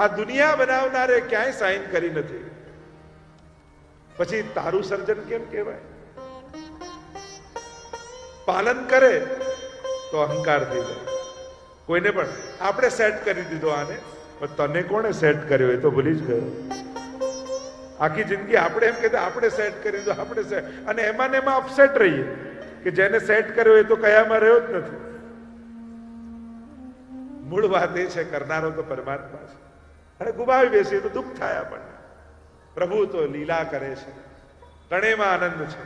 આ દુનિયા બનાવનારે ક્યાંય સાઇન કરી નથી. પછી તારું સર્જન કેમ કહેવાય? પાલન કરે તો અહંકાર થઈ જાય. કોઈને પણ આપણે સેટ કરી દીધો આને, પણ તને કોણે સેટ કર્યો એ તો ભૂલી જ ગયો. આખી જિંદગી આપણે એમ કહેતા આપણે સેટ કરી દીધો, આપણે સેટ, અને એમાં ને એમાં અપસેટ રહીએ કે જેને સેટ કર્યો એ તો કયામાં રહ્યો જ નથી. મૂળ વાત એ છે કરનારો તો પરમાત્મા છે અને ગુમાવી બેસીએ તો દુઃખ થાય આપણને. પ્રભુ તો લીલા કરે છે, ત્રણેયમાં આનંદ છે.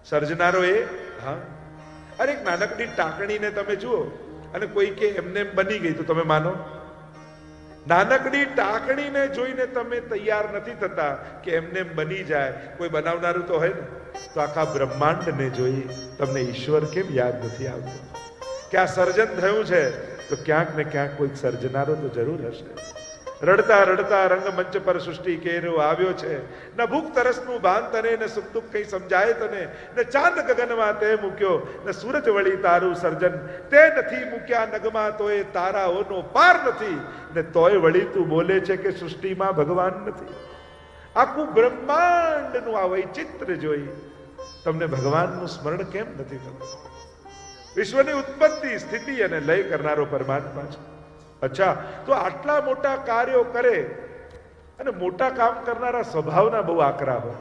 સર્જનારો એ, હા, અરે એક નાનકડી ટાંકણીને તમે જુઓ અને કોઈ કે એમને બની ગઈ તો તમે માનો? નાનકડી ટાંકણીને જોઈને તમે તૈયાર નથી થતા કે એમને બની જાય. કોઈ બનાવનારું તો હોય ને. તો આખા બ્રહ્માંડને જોઈ તમને ઈશ્વર કેમ યાદ નથી આવતો? કે આ સર્જન થયું છે તો ક્યાંક ને ક્યાંક કોઈક સર્જનારો તો જરૂર હશે. રડતા રડતા રંગમંચ પર સૃષ્ટિ કેરો આવ્યો છે. ન ભૂખ તરસનું ભાન તને, ન સુખ દુઃખ કઈ સમજાય તને, ન ચાંદ ગગનમાં તે મૂક્યો, ન સૂરજ વળી તારું સર્જન. તે નથી મૂક્યા નગમાં તોય તારાઓનો પાર નથી, ને તોય વળી તું બોલે છે કે સૃષ્ટિમાં ભગવાન નથી. આખું બ્રહ્માંડનું આ વૈચિત્ર જોઈ તમને ભગવાનનું સ્મરણ કેમ નથી થતું? વિશ્વની ઉત્પત્તિ, સ્થિતિ અને લય કરનારો પરમાત્મા છે. અચ્છા, તો આટલા મોટા કાર્યો કરે અને મોટા કામ કરનારા સ્વભાવના બહુ આકરા હોય.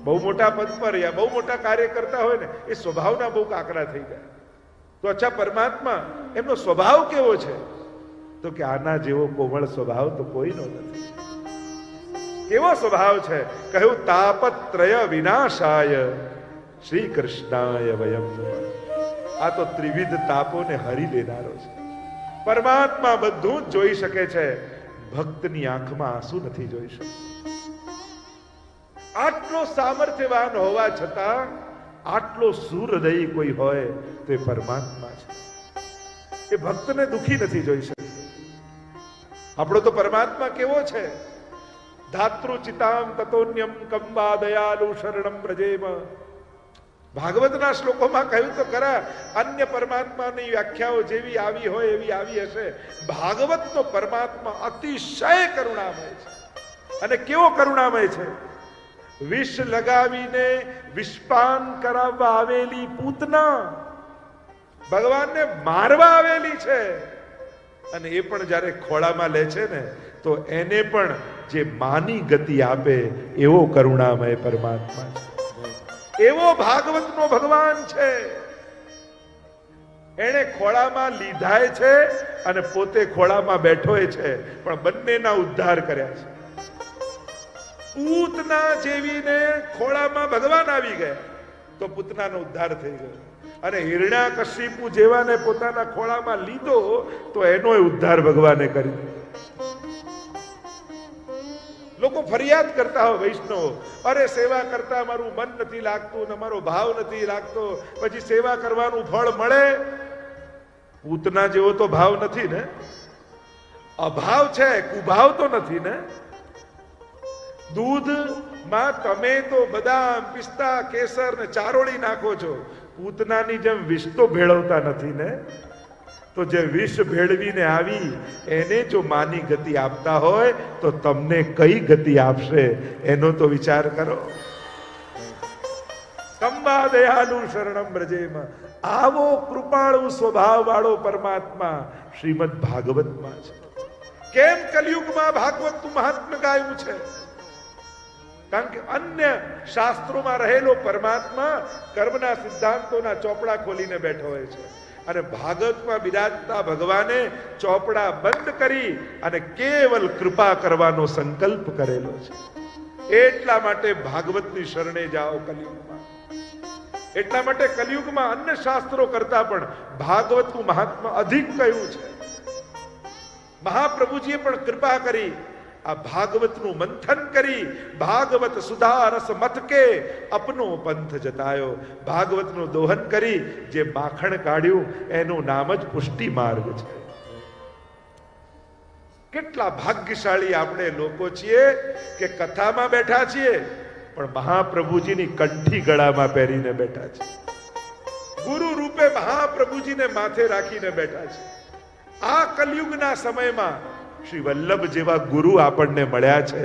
બહુ મોટા પદ પર યા બહુ મોટા કાર્ય કરતા હોય ને એ સ્વભાવના બહુ આકરા થઈ જાય. તો અચ્છા, પરમાત્મા એમનો સ્વભાવ કેવો છે? તો કે આના જેવો કોમળ સ્વભાવ તો કોઈનો નથી. કેવો સ્વભાવ છે? કહ્યું તાપત્રય વિનાશાય શ્રી કૃષ્ણાય વયમ નમઃ. આ તો ત્રિવિધ તાપોને હરી લેનારો છે. પરમાત્મા બધું જ જોઈ શકે છે, ભક્તની આંખમાં આંસુ નથી જોઈ શકતો. આટલો સામર્થ્યવાન હોવા છતાં આટલો સુહૃદયી કોઈ હોય તો એ પરમાત્મા છે. એ ભક્તને દુખી નથી જોઈ શકતો. આપણો તો પરમાત્મા કેવો છે? ધાતૃચિતામ તતોન્યમ કંબા દયાલુ શરણમ પ્રજેમ. ભાગવતના શ્લોકોમાં કહ્યું તો ખરા, અન્ય પરમાત્માની વ્યાખ્યાઓ જેવી આવી હોય એવી આવી હશે. ભાગવતનો પરમાત્મા અતિશય કરુણામય છે. અને કેવો કરુણામય છે? વિષ લગાવીને વિષપાન કરાવવા આવેલી પૂતના ભગવાનને મારવા આવેલી છે, અને એ પણ જ્યારે ખોળામાં લે છે ને તો એને પણ જે માની ગતિ આપે એવો કરુણામય પરમાત્મા છે. એવો ભાગવતનો ભગવાન છે. એને ખોળામાં લીધાય છે અને પોતે ખોળામાં બેઠોય છે, પણ બંનેના ઉદ્ધાર કર્યા છે. પૂતના જેવીને ખોળામાં ભગવાન આવી ગયા તો પૂતનાનો ઉદ્ધાર થઈ ગયો, અને હિરણ્યકશિપુ જેવાને પોતાના ખોળામાં લીધો તો એનો ઉદ્ધાર ભગવાને કરી દીધો. લોકો ફરિયાદ કરતા હોય વૈષ્ણવ, અરે સેવા કરતા મારું મન નથી લાગતું ને મારો ભાવ નથી લાગતો, પછી સેવા કરવાનું ફળ મળે? પૂતના જેવો તો ભાવ નથી ને, અભાવ છે, કુભાવ તો નથી ને. દૂધમાં તમે તો બદામ, પિસ્તા, કેસર ને ચારોળી નાખો છો, પૂતનાની જેમ વિષ તો ભેળવતા નથી ને. તો જે વિષ ભેળવીને આવી એને જો માની ગતિ આપતા હોય તો તમને કઈ ગતિ આપશે એનો તો વિચાર કરો. કંબા દયાલુ શરણમ બ્રજેમ. આવો કૃપાળુ સ્વભાવ વાળો પરમાત્મા શ્રીમદ ભાગવતમાં છે. કેમ કલયુગમાં ભાગવતનું મહાત્મ્ય ગાયું છે? કારણ કે અન્ય શાસ્ત્રોમાં રહેલો પરમાત્મા કર્મના સિદ્ધાંતોના ચોપડા ખોલીને બેઠો હોય છે, અને ભાગવતમાં બિરાજતા ભગવાને ચોપડા બંધ કરી અને કેવલ કૃપા કરવાનો સંકલ્પ કરેલો છે. એટલા માટે ભાગવતની શરણે જાઓ કલિયુગમાં. એટલા માટે કલિયુગમાં અન્ય શાસ્ત્રો કરતા પણ ભાગવતનું મહાત્મા અધિક કયું છે. મહાપ્રભુજીએ પણ કૃપા કરી આ ભાગવતનું મંથન કરી ભાગવત સુધા રસ મથકે અપનો પંથ જતાયો. ભાગવતનું દોહન કરી જે માખણ કાઢ્યું એનું નામ જ પુષ્ટિ માર્ગ છે. કેટલા ભાગ્યશાળી આપણે લોકો છીએ કે કથામાં બેઠા છીએ પણ મહાપ્રભુજીની કંઠી ગળામાં પહેરીને બેઠા છે. ગુરુ રૂપે મહાપ્રભુજીને માથે રાખીને બેઠા છે. આ કલયુગના સમયમાં શ્રી વલ્લભ જેવા ગુરુ આપણને મળ્યા છે,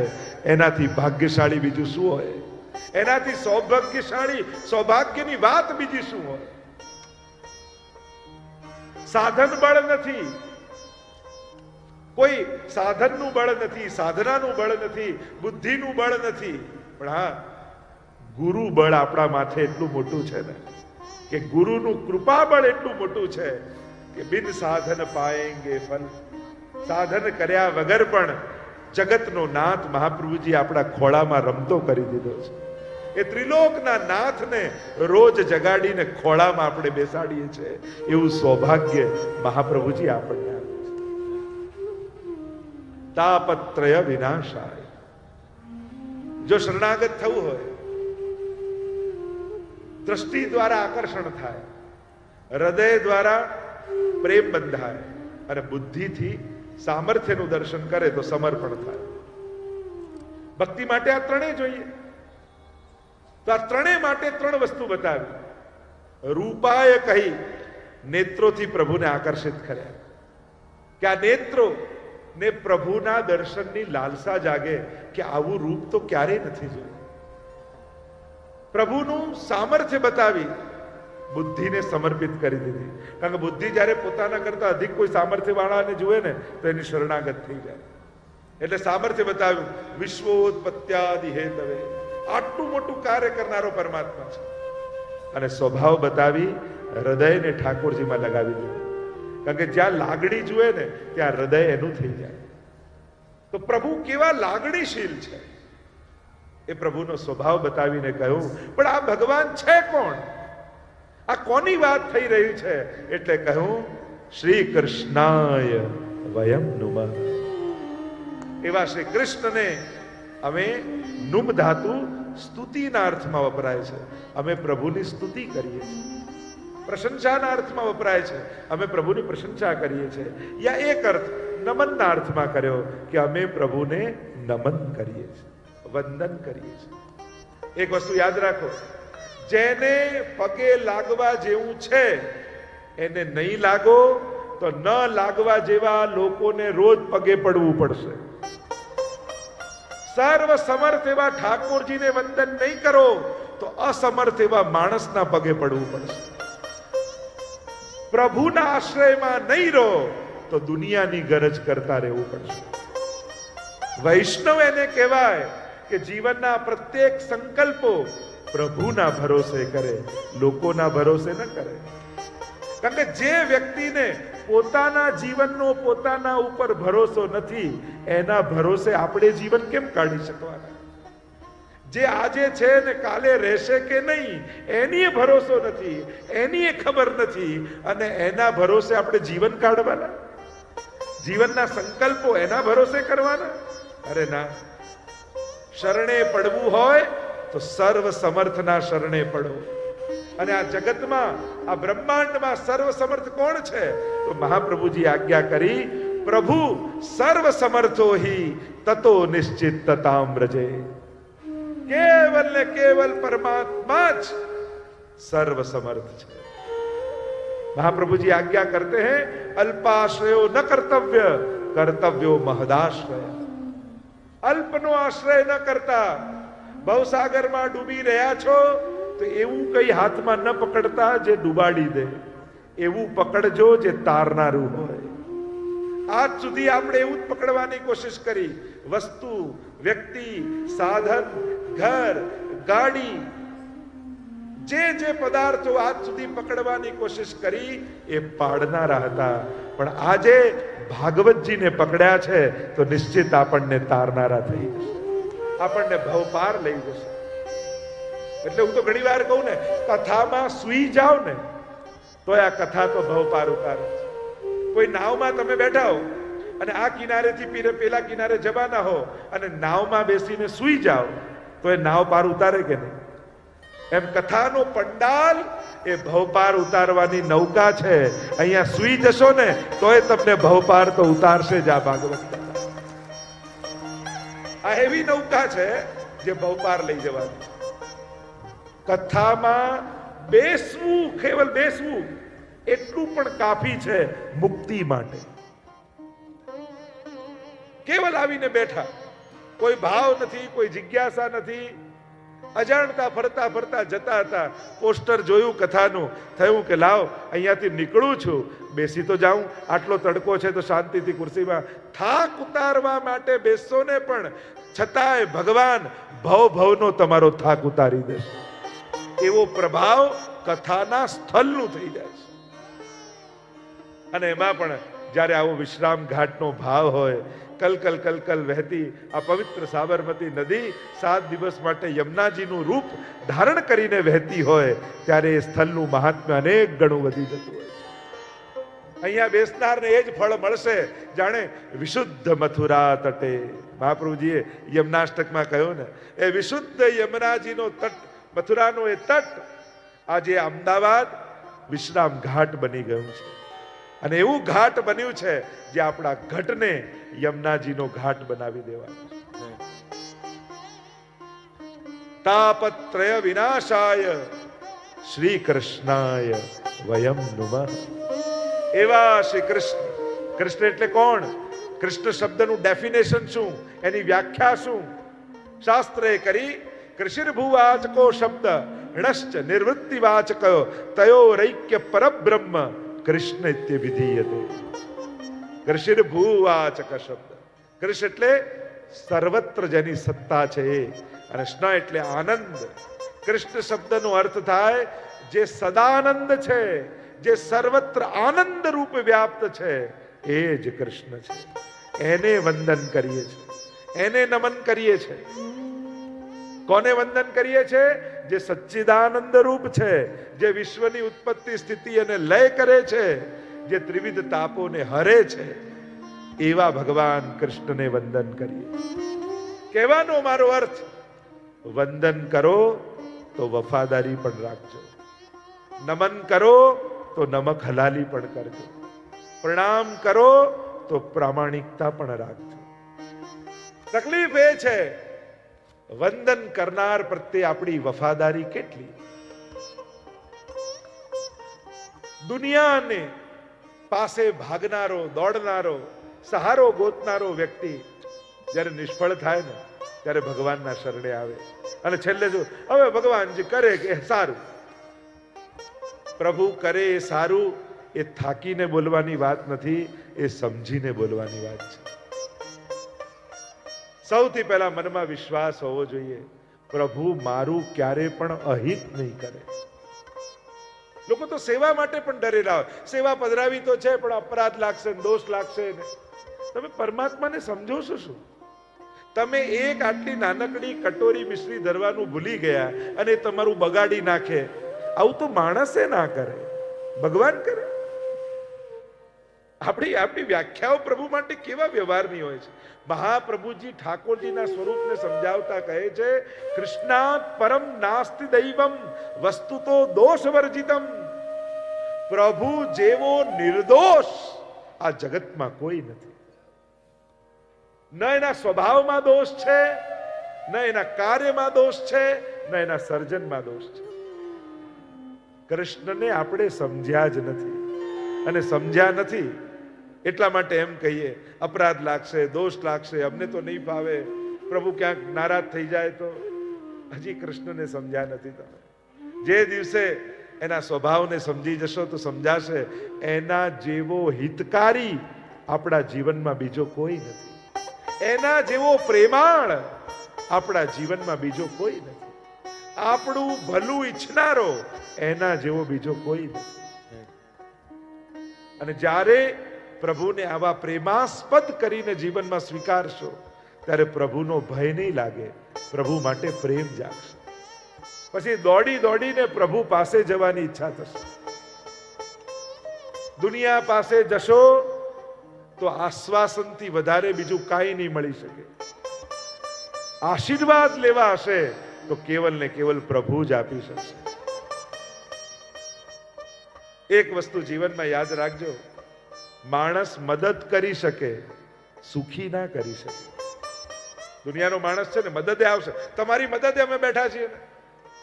એનાથી ભાગ્યશાળી બીજું શું હોય? એનાથી સૌભાગ્યની વાત બીજી શું હોય? સાધન બળ નથી, કોઈ સાધનનું બળ નથી, સાધનાનું બળ નથી, બુદ્ધિનું બળ નથી, પણ હા ગુરુ બળ આપણા માથે એટલું મોટું છે ને કે ગુરુનું કૃપા બળ એટલું મોટું છે કે બિન સાધન પાએંગે ફલ. સાધન કર્યા વગર પણ જગતનો નાથ મહાપ્રભુજી આપણા ખોળામાં રમતો કરી દીધો છે. એ ત્રિલોકના નાથને રોજ જગાડીને ખોળામાં આપણે બેસાડીએ છીએ. એવું સૌભાગ્ય મહાપ્રભુજી આપણને આપે છે. તાપત્રય વિનાશાય. જો શરણાગત થવું હોય, દ્રષ્ટિ દ્વારા આકર્ષણ થાય, હૃદય દ્વારા પ્રેમ બંધાય અને બુદ્ધિથી સામર્થ્યનું દર્શન કરે તો સમર્પણ થાય. ભક્તિ માટે આ ત્રણેય જોઈએ. તો આ ત્રણેય માટે ત્રણ વસ્તુ બતાવી. રૂપાય કહી નેત્રોથી પ્રભુને આકર્ષિત કર્યા કે આ નેત્રો ને પ્રભુના દર્શનની લાલસા જાગે કે આવું રૂપ તો ક્યારેય નથી જોયું. પ્રભુનું સામર્થ્ય બતાવી બુદ્ધિને સમર્પિત કરી દીધી. કારણ કે બુદ્ધિ જ્યારે પોતાના કરતા અધિક કોઈ સામર્થ્ય વાળાને જુએ ને તો એની શરણાગત થઈ જાય. એટલે સામર્થ્ય બતાવ્યું. વિશ્વોત્પત્યાદિ હેતવે, આટલું મોટું કાર્ય કરનારો પરમાત્મા છે. અને સ્વભાવ બતાવી હૃદયને ઠાકોરજીમાં લગાવી દીધું. કારણ કે જ્યાં લાગણી જુએ ને ત્યાં હૃદય એનું થઈ જાય. તો પ્રભુ કેવા લાગણીશીલ છે એ પ્રભુનો સ્વભાવ બતાવીને કહ્યું. પણ આ ભગવાન છે કોણ? આ કોની વાત થઈ રહી છે? એટલે કહ્યું શ્રી કૃષ્ણાય વયમ નુમઃ. એવા શ્રી કૃષ્ણને અમે, નુમ ધાતુ સ્તુતિના અર્થમાં વપરાય છે. અમે પ્રભુની સ્તુતિ કરીએ છીએ. પ્રશંસાના અર્થમાં વપરાય છે. અમે પ્રભુની પ્રશંસા કરીએ છીએ. યા એક અર્થ નમનના અર્થમાં કર્યો કે અમે પ્રભુને નમન કરીએ છીએ, વંદન કરીએ છીએ. એક વસ્તુ યાદ રાખો, જેને પગે લાગવા જેવું છે એને નહીં લાગો તો ન લાગવા જેવા લોકોને રોજ પગે પડવું પડશે. સર્વ સમર્થ એવા ઠાકોરજીને વંદન નહીં કરો તો અસમર્થ એવા માણસના પગે પડવું પડશે. પ્રભુના આશ્રયમાં નહીં રહો તો દુનિયાની ગરજ કરતા રહેવું પડશે. વૈષ્ણવ એને કહેવાય કે જીવનના પ્રત્યેક સંકલ્પો પ્રભુના ભરોસે કરે, લોકોના ભરોસે ન કરે. કારણ કે જે વ્યક્તિને પોતાના જીવનનો પોતાના ઉપર ભરોસો નથી એના ભરોસે આપણે જીવન કેમ કાઢી શકવાના? જે આજે છે ને કાલે રહેશે કે નહીં એની ભરોસો નથી, એની ખબર નથી અને એના ભરોસે આપણે જીવન કાઢવાના? જીવનના સંકલ્પો એના ભરોસે કરવાના? અરે ના. શરણે પડવું હોય તો સર્વ સમર્થના શરણે પડો. અને આ જગતમાં, આ બ્રહ્માંડમાં સર્વ સમર્થ કોણ છે? તો મહાપ્રભુજી આજ્ઞા કરી, પ્રભુ સર્વ સમર્થો હિ તતો નિશ્ચિત તતામ વ્રજે. કેવલ ને કેવલ પરમાત્મા જ સર્વ સમર્થ છે. महाप्रभु जी आज्ञा करते हैं अल्पाश्रयो न कर्तव्य, कर्तव्यो महदाश्रय. અલ્પનો આશ્રય ન કરતા. ભવસાગરમાં ડૂબી રહ્યા છો તો એવું કઈ હાથમાં ન પકડતા જે ડૂબાડી દે, એવું પકડજો જે તારનારું હોય. આજ સુધી આપણે એવું જ પકડવાની કોશિશ કરી. વસ્તુ, વ્યક્તિ, સાધન, ઘર, ગાડી, જે પદાર્થો આજ સુધી પકડવાની કોશિશ કરી એ પાડનારા હતા, પણ આજે ભાગવતજીને પકડ્યા છે તો નિશ્ચિત આપણને તારનારા થઈ જશે, આપણને ભવપાર લઈ જશે. એટલે હું તો ઘણી વાર કહું ને, કથામાં સૂઈ જાઓ ને તો આ કથા તો ભવપાર ઉતારે. કોઈ નાવમાં તમે બેઠા હો અને આ કિનારેથી પેલા કિનારે જવાના હો અને નાવમાં બેસીને સૂઈ જાઓ તો એ નાવ પાર ઉતારે કે નહીં? એમ કથાનો પંડાલ એ ભવપાર ઉતારવાની નૌકા છે. અહીંયા સૂઈ જશો ને તોય તમને ભવપાર તો ઉતારશે જ. આ ભાગવત આ એવી નૌકા છે જે ભવપાર લઈ જવાની. કથામાં બેસવું, કેવલ બેસવું એટલું પણ કાફી છે મુક્તિ માટે. કેવલ આવીને બેઠા, કોઈ ભાવ નથી, કોઈ જિજ્ઞાસા નથી, અજાણતા ફરતા ફરતા જતા હતા. પોસ્ટર જોયું કથાનું, થયું કે લાવ અહીંયાથી નીકળું છું, બેસી તો જાઉં, આટલો તડકો છે તો શાંતિથી ખુરશીમાં. થાક ઉતારવા માટે બેસશો ને પણ છતાંય ભગવાન ભવનો તમારો થાક ઉતારી દેશે. એવો પ્રભાવ કથાના સ્થળનું થઈ જાય છે. અને એમાં પણ જ્યારે આવો વિશ્રામ ઘાટનો ભાવ હોય, કલકલ કલકલ વહેતી આ પવિત્ર સાબરમતી નદી 7 દિવસ માટે યમુનાજીનું રૂપ ધારણ કરીને વહેતી હોય ત્યારે એ સ્થળનું મહાત્મ્ય અનેક ગણું વધી જતું હોય છે. અહીંયા બેસનારને એ જ ફળ મળશે જાણે વિશુદ્ધ મથુરા તટે. મહાપ્રભુજીએ યમનાષ્ટકમાં કહ્યું ને, એ વિશુદ્ધ યમુનાજીનો તટ, મથુરાનો એ તટ આજે અમદાવાદ વિશ્રામ ઘાટ બની ગયું છે. અને એવું ઘાટ બન્યું છે જે આપણા ઘટને યમુનાજીનો ઘાટ બનાવી દેવાનું છે. તાપત્રય વિનાશાય શ્રી કૃષ્ણાય વયમ નુમઃ. એવા શ્રી કૃષ્ણ. કૃષ્ણ એટલે કોણ? કૃષ્ણ શબ્દનું ડેફિનેશન શું, એની વ્યાખ્યા શું? શાસ્ત્રે કરી કૃષિર્ભુવાચકો શબ્દ ણશ્ચ નિવૃત્તિવાચક તયોરૈક્ય પરબ્રહ્મ કૃષ્ણ ઇત્યવિધીયતે. કૃષિર્ભુવાચક શબ્દ. કૃષ એટલે સર્વત્ર જેની સત્તા છે એ, અને સ્ન એટલે આનંદ. કૃષ્ણ શબ્દનો અર્થ થાય જે સદાનંદ છે, જે સર્વત્ર આનંદ રૂપ વ્યાપ્ત છે, એ જ કૃષ્ણ છે. એને વંદન કરીએ છીએ, એને નમન કરીએ છીએ. કોને વંદન કરીએ છીએ? જે સચ્ચિદાનંદ રૂપ છે, જે વિશ્વની ઉત્પત્તિ સ્થિતિ અને લય કરે છે, જે ત્રિવિધ તાપોને હરે છે, એવા ભગવાન કૃષ્ણને વંદન કરીએ. કહેવાનો મારો અર્થ, વંદન કરો તો વફાદારી પણ રાખજો, નમન કરો તો નમક હલાલી પણ કરજો, પ્રણામ કરો તો પ્રામાણિકતા પણ રાખજો. તકલીફ એ છે વંદન કરનાર પ્રત્યે આપણી વફાદારી કેટલી. દુનિયાને પાસે ભાગનારો, દોડનારો, સહારો ગોતનારો વ્યક્તિ જ્યારે નિષ્ફળ થાય ને, ત્યારે ભગવાનના શરણે આવે અને છેલ્લે જો હવે ભગવાનજી કરે કે સારું. પ્રભુ કરે એ સારું, એ થાકીને બોલવાની વાત નથી, એ સમજીને બોલવાની વાત છે. સૌથી પહેલા મનમાં વિશ્વાસ હોવો જોઈએ, પ્રભુ મારું ક્યારે પણ અહિત નહીં કરે. લોકો તો સેવા માટે પણ ડરેલા હોય. સેવા પધરાવી તો છે પણ અપરાધ લાગશે, દોષ લાગશે ને. તમે પરમાત્માને સમજો છો શું? તમે એક આટલી નાનકડી કટોરી મિશ્રી ધરવાનું ભૂલી ગયા અને તમારું બગાડી નાખે. આવું તો માણસે ના કરે, ભગવાન કરે. આપણી વ્યાખ્યાઓ પ્રભુ માટે કેવા વ્યવહારની હોય છે. મહાપ્રભુજી ઠાકોરજીના સ્વરૂપને સમજાવતા કહે છે, કૃષ્ણાત પરમ નાસ્તિ દૈવમ વસ્તુતો દોષ વર્જિતમ. પ્રભુ જેવો નિર્દોષ આ જગતમાં કોઈ નથી. ન એના સ્વભાવમાં દોષ છે, ન એના કાર્યમાં દોષ છે, ન એના સર્જનમાં દોષ છે. કૃષ્ણને આપણે સમજ્યા જ નથી, અને સમજ્યા નથી એટલા માટે એમ કહીએ અપરાધ લાગશે, દોષ લાગશે, અમને તો નહીં ફાવે, પ્રભુ ક્યાંક નારાજ થઈ જાય તો. હજી કૃષ્ણને સમજ્યા નથી તમે. જે દિવસે એના સ્વભાવને સમજી જશો તો સમજાશે, એના જેવો હિતકારી આપણા જીવનમાં બીજો કોઈ નથી, એના જેવો પ્રેમાળ આપણા જીવનમાં બીજો કોઈ નથી, આપણું ભલું ઈચ્છનારો એના જેવો બીજો કોઈ નથી. અને જ્યારે પ્રભુને આવા પ્રેમાસ્પદ કરીને જીવનમાં સ્વીકારશો, ત્યારે પ્રભુનો ભય નહીં લાગે, પ્રભુ માટે પ્રેમ જાગશે. પછી દોડી દોડીને પ્રભુ પાસે જવાની ઈચ્છા થશે. દુનિયા પાસે જશો તો આશ્વાસનથી વધારે બીજું કાંઈ નહીં મળી શકે. આશીર્વાદ લેવા હશે તો કેવલ ને કેવલ પ્રભુ જ આપી શકશે. એક વસ્તુ જીવનમાં યાદ રાખજો, માણસ મદદ કરી શકે, સુખી ના કરી શકે. દુનિયાનો માણસ છે ને મદદે આવશે, તમારી મદદે અમે બેઠા છીએ ને,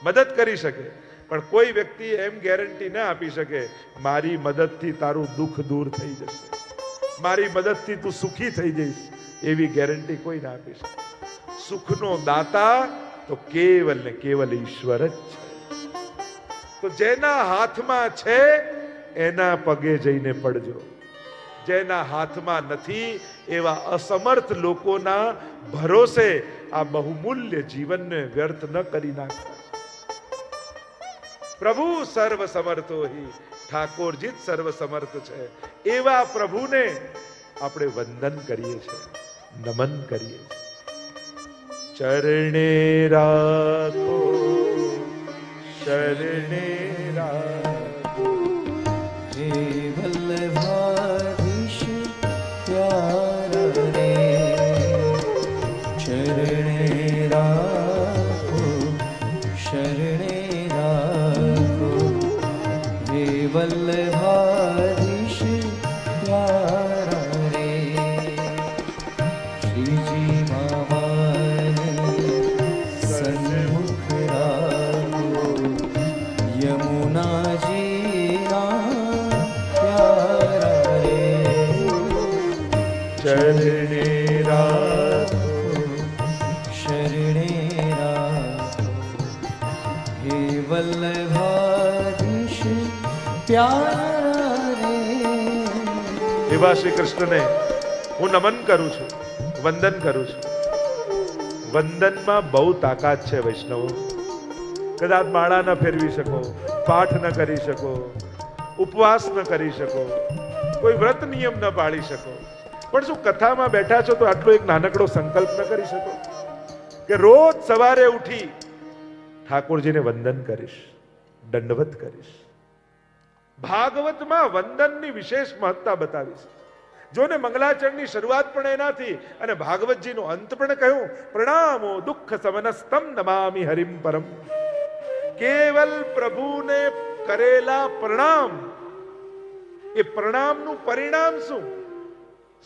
મદદ કરી શકે, પણ કોઈ વ્યક્તિ એમ ગેરંટી ના આપી શકે મારી મદદથી તારું દુઃખ દૂર થઈ જશે, મારી મદદથી તું સુખી થઈ જઈશ, એવી ગેરંટી કોઈ ના આપી શકે. સુખનો દાતા તો કેવલ ને કેવલ ઈશ્વર જ છે. તો જેના હાથમાં છે એના પગે જઈને પડજો. જેના હાથમાં નથી એવા અસમર્થ લોકોના ભરોસે આ બહુમૂલ્ય જીવનને વ્યર્થ ન કરી નાખતા. પ્રભુ સર્વ સમર્થો હિ, ઠાકોરજી જ સર્વ સમર્થ છે. એવા પ્રભુને આપણે વંદન કરીએ છીએ, નમન કરીએ છીએ. ચરણે રાખો, શરણે રાખો, હે વલ્લભા वल्लभाधीश प्यारा रे श्रीजी महान सन्मुख राखो यमुना जी ना प्यारा रे चरणे राखो शरणे राखो हे वल्लभाधीश प्यारा रे એવા શ્રી કૃષ્ણને હું નમન કરું છું, વંદન કરું છું. વંદનમાં બહુ તાકાત છે વૈષ્ણવો. કદાચ માળા ન ફેરવી શકો, પાઠ ન કરી શકો, ઉપવાસ ન કરી શકો, કોઈ વ્રત નિયમ ન પાળી શકો, પણ શું કથામાં બેઠા છો તો આટલો એક નાનકડો સંકલ્પ ન કરી શકો કે રોજ સવારે ઉઠી ઠાકોરજીને વંદન કરીશ, દંડવત કરીશ. ભાગવતમાં વંદનની વિશેષ મહત્તા બતાવીશ. જોને મંગલાચરણની શરૂઆત પણ એનાથી અને ભાગવતજીનો અંત પણ કહ્યું, પ્રણામો દુઃખ સમનસ્તમ નમામિ હરિમ પરમ. કેવલ પ્રભુને કરેલા પ્રણામ, એ પ્રણામનું પરિણામ શું?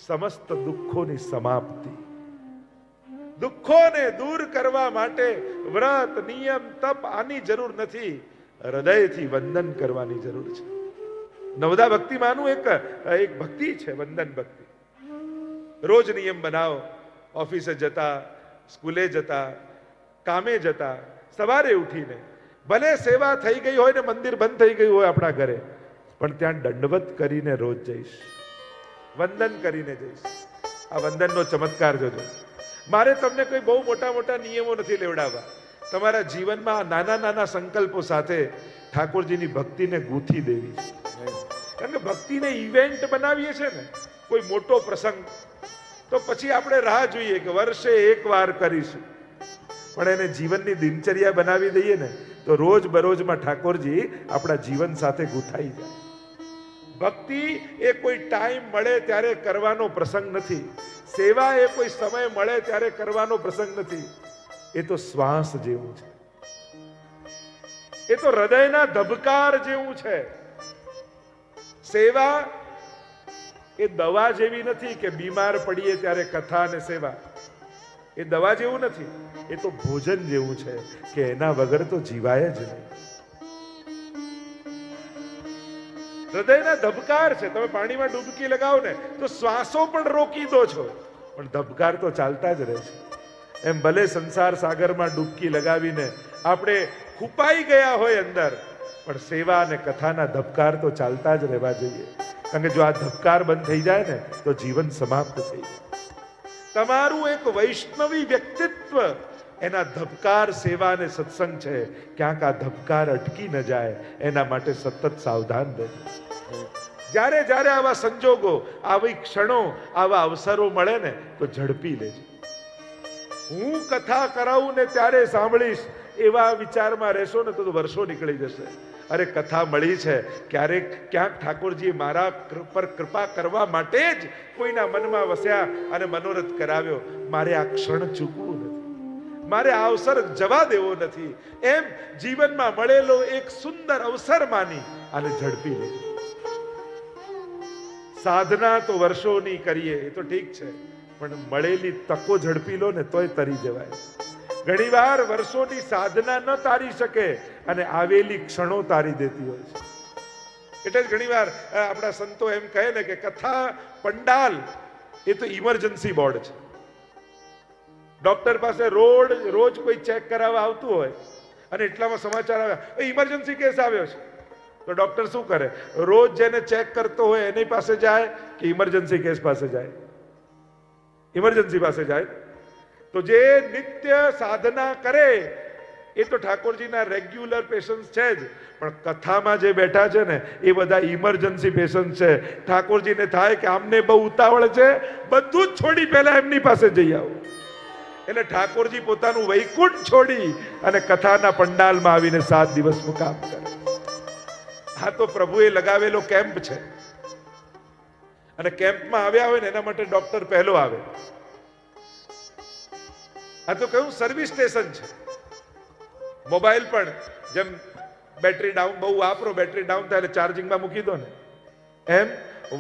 સમસ્ત દુઃખોની સમાપ્તિ. દુઃખોને દૂર કરવા માટે વ્રત નિયમ તપ આની જરૂર નથી, હૃદયથી વંદન કરવાની જરૂર છે. નવદા ભક્તિમાંનું એક ભક્તિ છે વંદન ભક્તિ. રોજ નિયમ બનાવો, ઓફિસે જતા, સ્કૂલે જતા, કામે જતા, સવારે ઉઠીને ભલે સેવા થઈ ગઈ હોય ને મંદિર બંધ થઈ ગયું હોય આપણા ઘરે, પણ ત્યાં દંડવત કરીને રોજ જઈશ, વંદન કરીને જઈશ. આ વંદનનો ચમત્કાર જોજો. મારે તમને કોઈ બહુ મોટા મોટા નિયમો નથી લેવડાવવા. તમારા જીવનમાં નાના નાના સંકલ્પો સાથે ઠાકોરજીની ભક્તિને ગૂંથી દેવી છે. કારણ કે ભક્તિને ઇવેન્ટ બનાવીએ છે ને, કોઈ મોટો પ્રસંગ, તો પછી આપણે રાહ જોઈએ કે વર્ષે એક વાર કરીશું, પણ એને જીવનની દિનચર્યા બનાવી દઈએ ને તો રોજ બરોજમાં ઠાકોરજી આપણા જીવન સાથે ગૂંથાઈ જાય. ભક્તિ એ કોઈ ટાઈમ મળે ત્યારે કરવાનો પ્રસંગ નથી. સેવા એ કોઈ સમય મળે ત્યારે કરવાનો પ્રસંગ નથી. એ તો શ્વાસ જેવું છે, એ તો હૃદયના ધબકાર જેવું છે. સેવા એ દવા જેવી નથી કે બીમાર પડીએ ત્યારે કથા અને સેવા. એ દવા જેવું નથી, એ તો ભોજન જેવું છે કે એના વગર તો જીવાય જ નહીં. હૃદયના ધબકાર છે. તમે પાણીમાં ડૂબકી લગાવો ને તો શ્વાસો પણ રોકી દો છો, પણ ધબકાર તો ચાલતા જ રહે છે. એમ ભલે સંસાર સાગરમાં ડૂબકી લગાવીને આપણે ખૂપાઈ ગયા હોય અંદર, પણ સેવા અને કથાના ધબકાર તો ચાલતા જ રહેવા જોઈએ. કારણ કે જો આ ધબકાર બંધ થઈ જાય ને તો જીવન સમાપ્ત થઈ જાય. તમારું એક વૈષ્ણવી વ્યક્તિત્વ એના ધબકાર સેવા અને સત્સંગ છે. ક્યાંક આ ધબકાર અટકી ન જાય એના માટે સતત સાવધાન રહેજો. જ્યારે જ્યારે આવા સંજોગો, આવી ક્ષણો, આવા અવસરો મળે ને તો ઝડપી લેજો. હું કથા કરાવું ને ત્યારે સાંભળીશ એવા વિચારમાં રહેશો ને તો વર્ષો નીકળી જશે. અરે કથા મળી છે, ક્યારેક ક્યાંક ઠાકોરજીએ મારા પર કૃપા કરવા માટે જ કોઈના મનમાં વસ્યા અને મનોરથ કરાવ્યો. મારે આ ક્ષણ ચૂકવું નથી, મારે આ અવસર જવા દેવો નથી. એમ જીવનમાં મળેલો એક સુંદર અવસર માની અને ઝડપી લેજો. સાધના તો વર્ષોની કરીએ એ તો ઠીક છે, પણ મળેલી તકો ઝડપી લો ને તોય તરી જવાય. ઘણીવાર વર્ષોની સાધના ન તારી શકે અને આવેલી ક્ષણો તારી દેતી હોય છે. એટલે જ ઘણીવાર આપણા સંતો એમ કહે ને કે કથા પંડાલ એ તો ઇમરજન્સી બોર્ડ છે. ડોક્ટર પાસે રોજ કોઈ ચેક કરાવવા આવતું હોય અને એટલામાં સમાચાર આવ્યા ઇમરજન્સી કેસ આવ્યો છે, તો ડોક્ટર શું કરે? રોજ જેને ચેક કરતો હોય એની પાસે જાય કે ઇમરજન્સી કેસ પાસે જાય? ઇમરજન્સી પાસે જાય. તો જે નિત્ય સાધના કરે એ તો ઠાકોરજીના રેગ્યુલર પેશન્સ છે જ, પણ કથામાં જે બેઠા છે ને એ બધા ઇમરજન્સી પેશન્ટ છે. ઠાકોરજીને થાય કે આમને બહુ ઉતાવળ છે, બધું જ છોડી પહેલા એમની પાસે જઈ આવો. એટલે ઠાકોરજી પોતાનું વૈકુંઠ છોડી અને કથાના પંડાલમાં આવીને 7 દિવસ મુકામ કરે. હા, તો પ્રભુએ લગાવેલો કેમ્પ છે અને કેમ્પમાં આવ્યા હોય ને એના માટે ડોક્ટર પહેલો આવે. આ તો કયું સર્વિસ સ્ટેશન છે. મોબાઈલ પણ જેમ બેટરી ડાઉન બહુ વાપરો, બેટરી ડાઉન થાય એટલે ચાર્જિંગમાં મૂકી દો ને, એમ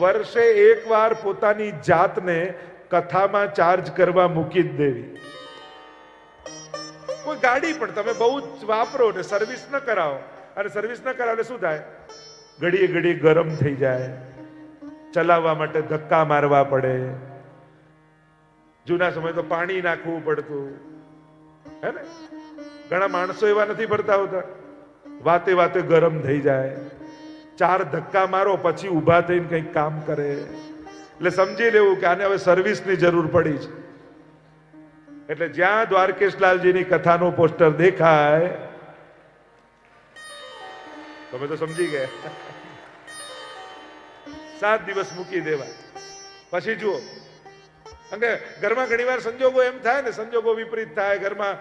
વર્ષે એકવાર પોતાની જાતને કથામાં ચાર્જ કરવા મૂકી જ દેવી. કોઈ ગાડી પણ તમે બહુ જ વાપરો ને સર્વિસ ન કરાવો, અને સર્વિસ ન કરાવે શું થાય? ઘડીએ ઘડીએ ગરમ થઈ જાય, ચલાવવા માટે ધક્કા મારવા પડે. જૂના સમય તો પાણી નાખવું પડતું, હે ને? ઘણા માણસો એવા નથી ભરતા હોતા, વાતે વાતે ગરમ થઈ જાય. 4 ધક્કા મારો પછી ઊભા થઈને કંઈક કામ કરે, એટલે સમજી લેવું કે આને હવે સર્વિસની જરૂર પડી છે. એટલે જ્યાં દ્વારકેશલાલજીની કથાનું પોસ્ટર દેખાય, તમે તો સમજી ગયા, 7 દિવસ મૂકી દેવાય. પછી જુઓ, અને ઘરમાં ઘણીવાર સંજોગો એમ થાય ને, સંજોગો વિપરીત થાય, ઘરમાં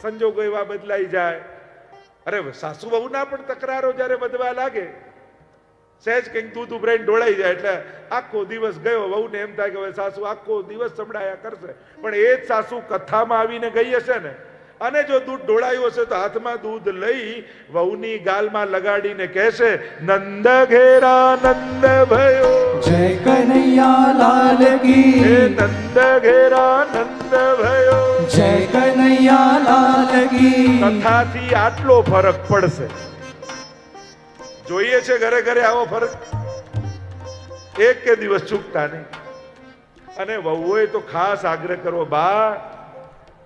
સંજોગો એવા બદલાઈ જાય. અરે સાસુ બહુ ના પણ તકરારો જ્યારે વધવા લાગે, સહેજ કંઈક દૂધ ઉભરાઈને ઢોળાઈ જાય એટલે આખો દિવસ ગયો. વહુને એમ થાય કે હવે સાસુ આખો દિવસ સંભળાયા કરશે, પણ એ જ સાસુ કથામાં આવીને ગઈ હશે ને, અને જો દૂધ ઢોળાયું હશે તો હાથમાં દૂધ લઈ વહુની ગાલમાં લગાડીને કહેશે, નંદ ઘેરા નંદ ભયો, જય કનૈયા લાલ કી, હે નંદ ઘેરા નંદ ભયો, જય કનૈયા લાલ કી. કથાથી આટલો ફરક પડશે. જોઈએ છે ઘરે ઘરે આવો ફરક, એક કે દિવસ ચૂકતા નહીં. અને વહુએ તો ખાસ આગ્રહ કરવો, બા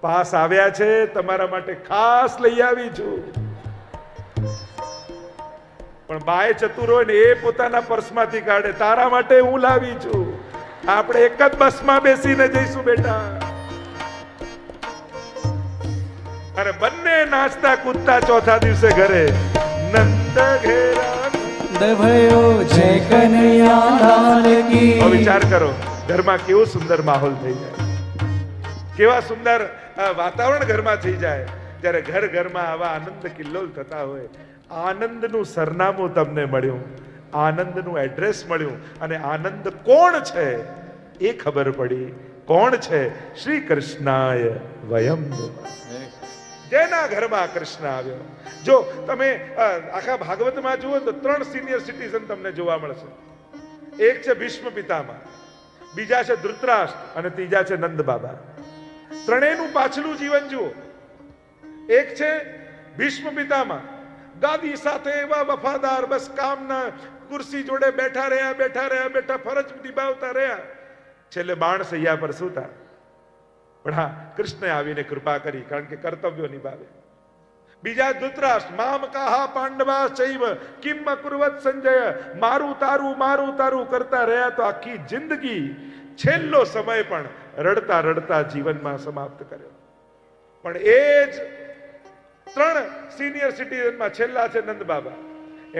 પાસ આવ્યા છે, તમારા માટે ખાસ લઈ આવી છું. પણ બાએ ચતુર હોય ને, એ પોતાના પર્સમાંથી કાઢે, તારા માટે હું લાવી છું. આપણે એક જ બસમાં બેસીને જઈશું બેટા. અને બંને નાચતા કૂદતા ચોથા દિવસે ઘરે, નંદ ઘેરા નંદ ભયો, જય કનૈયા લાલ કી. હવે વિચાર કરો, ઘરમાં કેવો સુંદર માહોલ થઈ જાય, કેવા સુંદર વાતાવરણ ઘરમાં થઈ જાય જ્યારે ઘર ઘરમાં આવા આનંદ કિલ્લોલ થતા હોય. આનંદનું સરનામું તમને મળ્યું, આનંદનું એડ્રેસ મળ્યું, અને આનંદ કોણ છે એ ખબર પડી. કોણ છે? શ્રી કૃષ્ણાય વયમ નુમઃ. જેના ઘરમાં કૃષ્ણ આવ્યો. જો તમે આખા ભાગવતમાં જુઓ તો 3 સિનિયર સિટીઝન તમને જોવા મળશે. એક છે ભીષ્મ પિતામહ, બીજા છે ધૃતરાષ્ટ્ર, અને ત્રીજા છે નંદ બાબા. ત્રણેયનું પાછલું જીવન જુઓ. એક છે ભીષ્મ પિતામહ, ગાદી સાથે એવા વફાદાર, બસ કામના કુર્સી જોડે બેઠા રહ્યા, ફરજ નિભાવતા રહ્યા, છેલ્લે બાણ સૈયા પર સૂતા. પણ હા, કૃષ્ણે આવીને કૃપા કરી, કારણ કે કર્તવ્યો નિભાવે. બીજા ધૃતરાષ્ટ્ર, મામ કાહા પાંડવા ચૈવ કિમ અકુર્વત સંજય, મારું તારું કરતા રહ્યા તો આખી જિંદગી, છેલ્લો સમય પણ રડતા રડતા જીવનમાં સમાપ્ત કર્યો. પણ એ જ 3 સિનિયર સિટીઝનમાં છેલ્લા છે નંદ બાબા.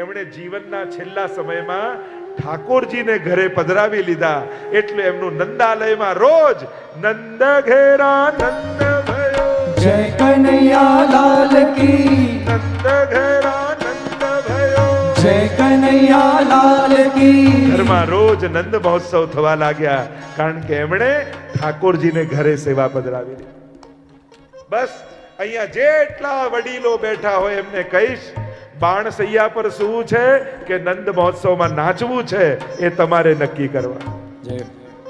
એમણે જીવનના છેલ્લા સમયમાં ઠાકોરજીને ઘરે પધરાવી લીધા, એટલે એમનું નંદાલયમાં રોજ નંદ ઘેરા નંદ ભયો, જય કનૈયા લાલ કી, નંદ ઘેરા નંદ ભયો, જય કનૈયા લાલ કી. ઘરમાં રોજ નંદ મહોત્સવ થવા લાગ્યા, કારણ કે એમણે ઠાકોરજીને ઘરે સેવા પધરાવી દીધી. બસ અહીંયા જેટલા વડીલો બેઠા હોય એમને કહીશ, બાણ સૈયા પર શું છે કે નંદ મહોત્સવમાં નાચવું છે, એ તમારે નક્કી કરવા.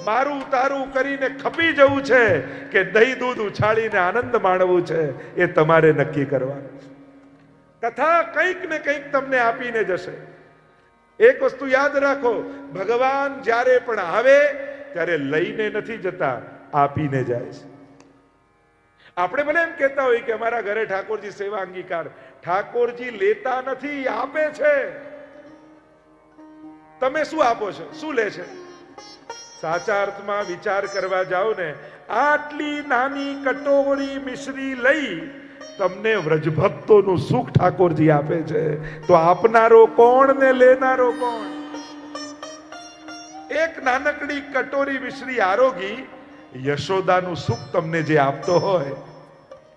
મારું તારું કરીને ખપી જવું છે કે દહીં દૂધ ઉછાળીને આનંદ માણવું છે, એ તમારે નક્કી કરવાનું. કથા કંઈક ને કંઈક તમને આપીને જશે. એક વસ્તુ યાદ રાખો, ભગવાન જ્યારે પણ આવે ત્યારે લઈને નથી જતા, આપીને જાય છે. આપણે ભલે એમ કહેતા હોય કે અમારા ઘરે ઠાકોરજી સેવા અંગીકાર, ઠાકોરજી લેતા નથી, આપે છે. તમે શું આપો છો, શું લે છે? સાચા અર્થમાં વિચાર કરવા જાઓ ને, આટલી નાની કટોરી મિશ્રી લઈ તમને વ્રજભક્તોનું સુખ ઠાકોરજી આપે છે, તો આપનારો કોણ ને લેનારો કોણ? એક નાનકડી કટોરી મિશ્રી આરોગી યશોદાનું સુખ તમને જે આપતો હોય,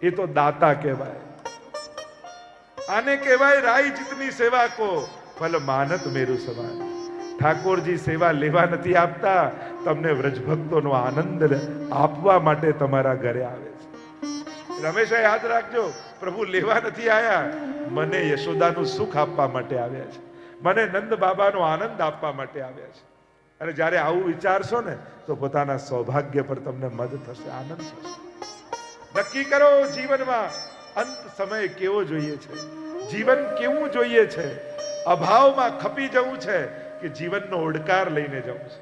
એ તો દાતા કહેવાય. આને કહેવાય રાઈ જીતની સેવા કો ફલ માનત મેરુ સમાન. ઠાકોરજી સેવા લેવા નથી આપતા, તમને વ્રજભક્તોનો આનંદ આપવા માટે તમારા ઘરે આવે છે. હંમેશા યાદ રાખજો, પ્રભુ લેવા નથી આયા, મને યશોદાનું સુખ આપવા માટે આવ્યા છે, મને નંદ બાબાનો આનંદ આપવા માટે આવ્યા છે. અને જ્યારે આવું વિચારશો ને તો પોતાના સૌભાગ્ય પર તમને મદ થશે, આનંદ થશે. નક્કી કરો જીવનમાં અંત સમય કેવો જોઈએ છે, જીવન કેવું જોઈએ છે. અભાવમાં ખપી જવું છે કે જીવનનો ઓડકાર લઈને જવું છે.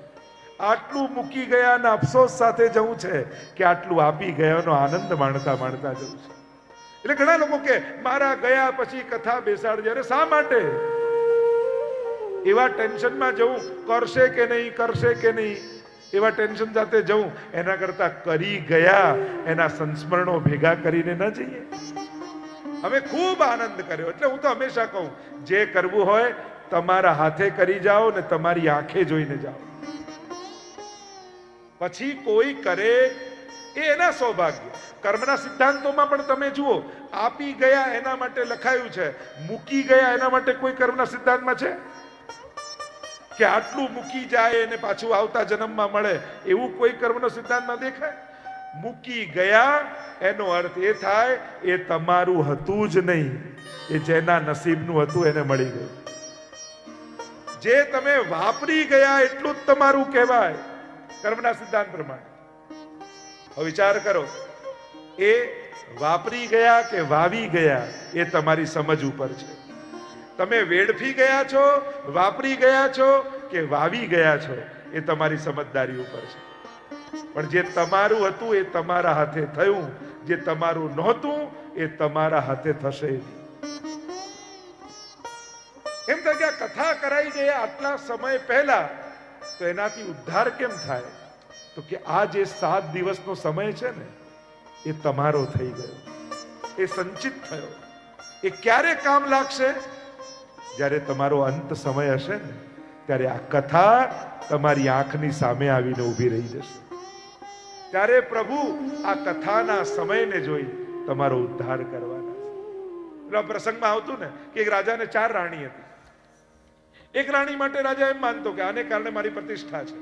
આટલું મૂકી ગયાના અફસોસ સાથે જવું છે કે આટલું આપી ગયાનો આનંદ માણતા માણતા જવું છે. એટલે ઘણા લોકો કે મારા ગયા પછી કથા બેસાડજે. અરે શા માટે એવા ટેન્શનમાં જવું, કરશે કે નહીં, કરશે કે નહીં, એવા ટેન્શન સાથે જવું એના કરતા કરી ગયા એના સંસ્મરણો ભેગા કરીને ન જઈએ. અમે ખૂબ આનંદ કર્યો. એટલે હું તો હંમેશા કહું, જે કરવું હોય તમારા હાથે કરી જાઓ ને તમારી આંખે જોઈને જાઓ. પછી કોઈ કરે એ એના સૌભાગ્ય. કર્મના સિદ્ધાંતોમાં પણ તમે જુઓ, આપી ગયા એના માટે લખાયું છે, મૂકી ગયા એના માટે કોઈ કર્મના સિદ્ધાંતમાં છે કે આટલું મૂકી જાય અને પાછું આવતા જન્મમાં મળે, એવું કોઈ કર્મનો સિદ્ધાંતમાં દેખાય? મૂકી ગયા એનો અર્થ એ થાય એ તમારું હતું જ નહીં, એ જેના નસીબનું હતું એને મળી ગયું. જે તમે વાપરી ગયા એટલું જ તમારું કહેવાય કર્મના સિદ્ધાંત પ્રમાણે. હવે વિચાર કરો, એ વાપરી ગયા કે વાવી ગયા એ તમારી સમજ ઉપર છે. તમે વેડફી ગયા છો, વાપરી ગયા છો કે વાવી ગયા છો એ તમારી સમજદારી ઉપર છે. પણ જે તમારું હતું એ તમારા હાથે થયું, જે તમારું નહોતું એ તમારા હાથે થશે નહીં. એમ થાય કે આ કથા કરાઈ ગઈ આટલા સમય પહેલા, તો એનાથી ઉદ્ધાર કેમ થાય? તો કે આ જે 7 દિવસનો સમય છે ને એ તમારો થઈ ગયો, એ સંચિત થયો. એ ક્યારે કામ લાગશે? જ્યારે તમારો અંત સમય હશે ને ત્યારે આ કથા તમારી આંખની સામે આવીને ઊભી રહી જશે. ત્યારે પ્રભુ આ કથાના સમયને જોઈ તમારો ઉદ્ધાર કરવાના છે. પ્રસંગમાં આવતું ને કે એક રાજાને 4 રાણી હતી. એક રાણી માટે રાજા એમ માનતો કે આને કારણે મારી પ્રતિષ્ઠા છે.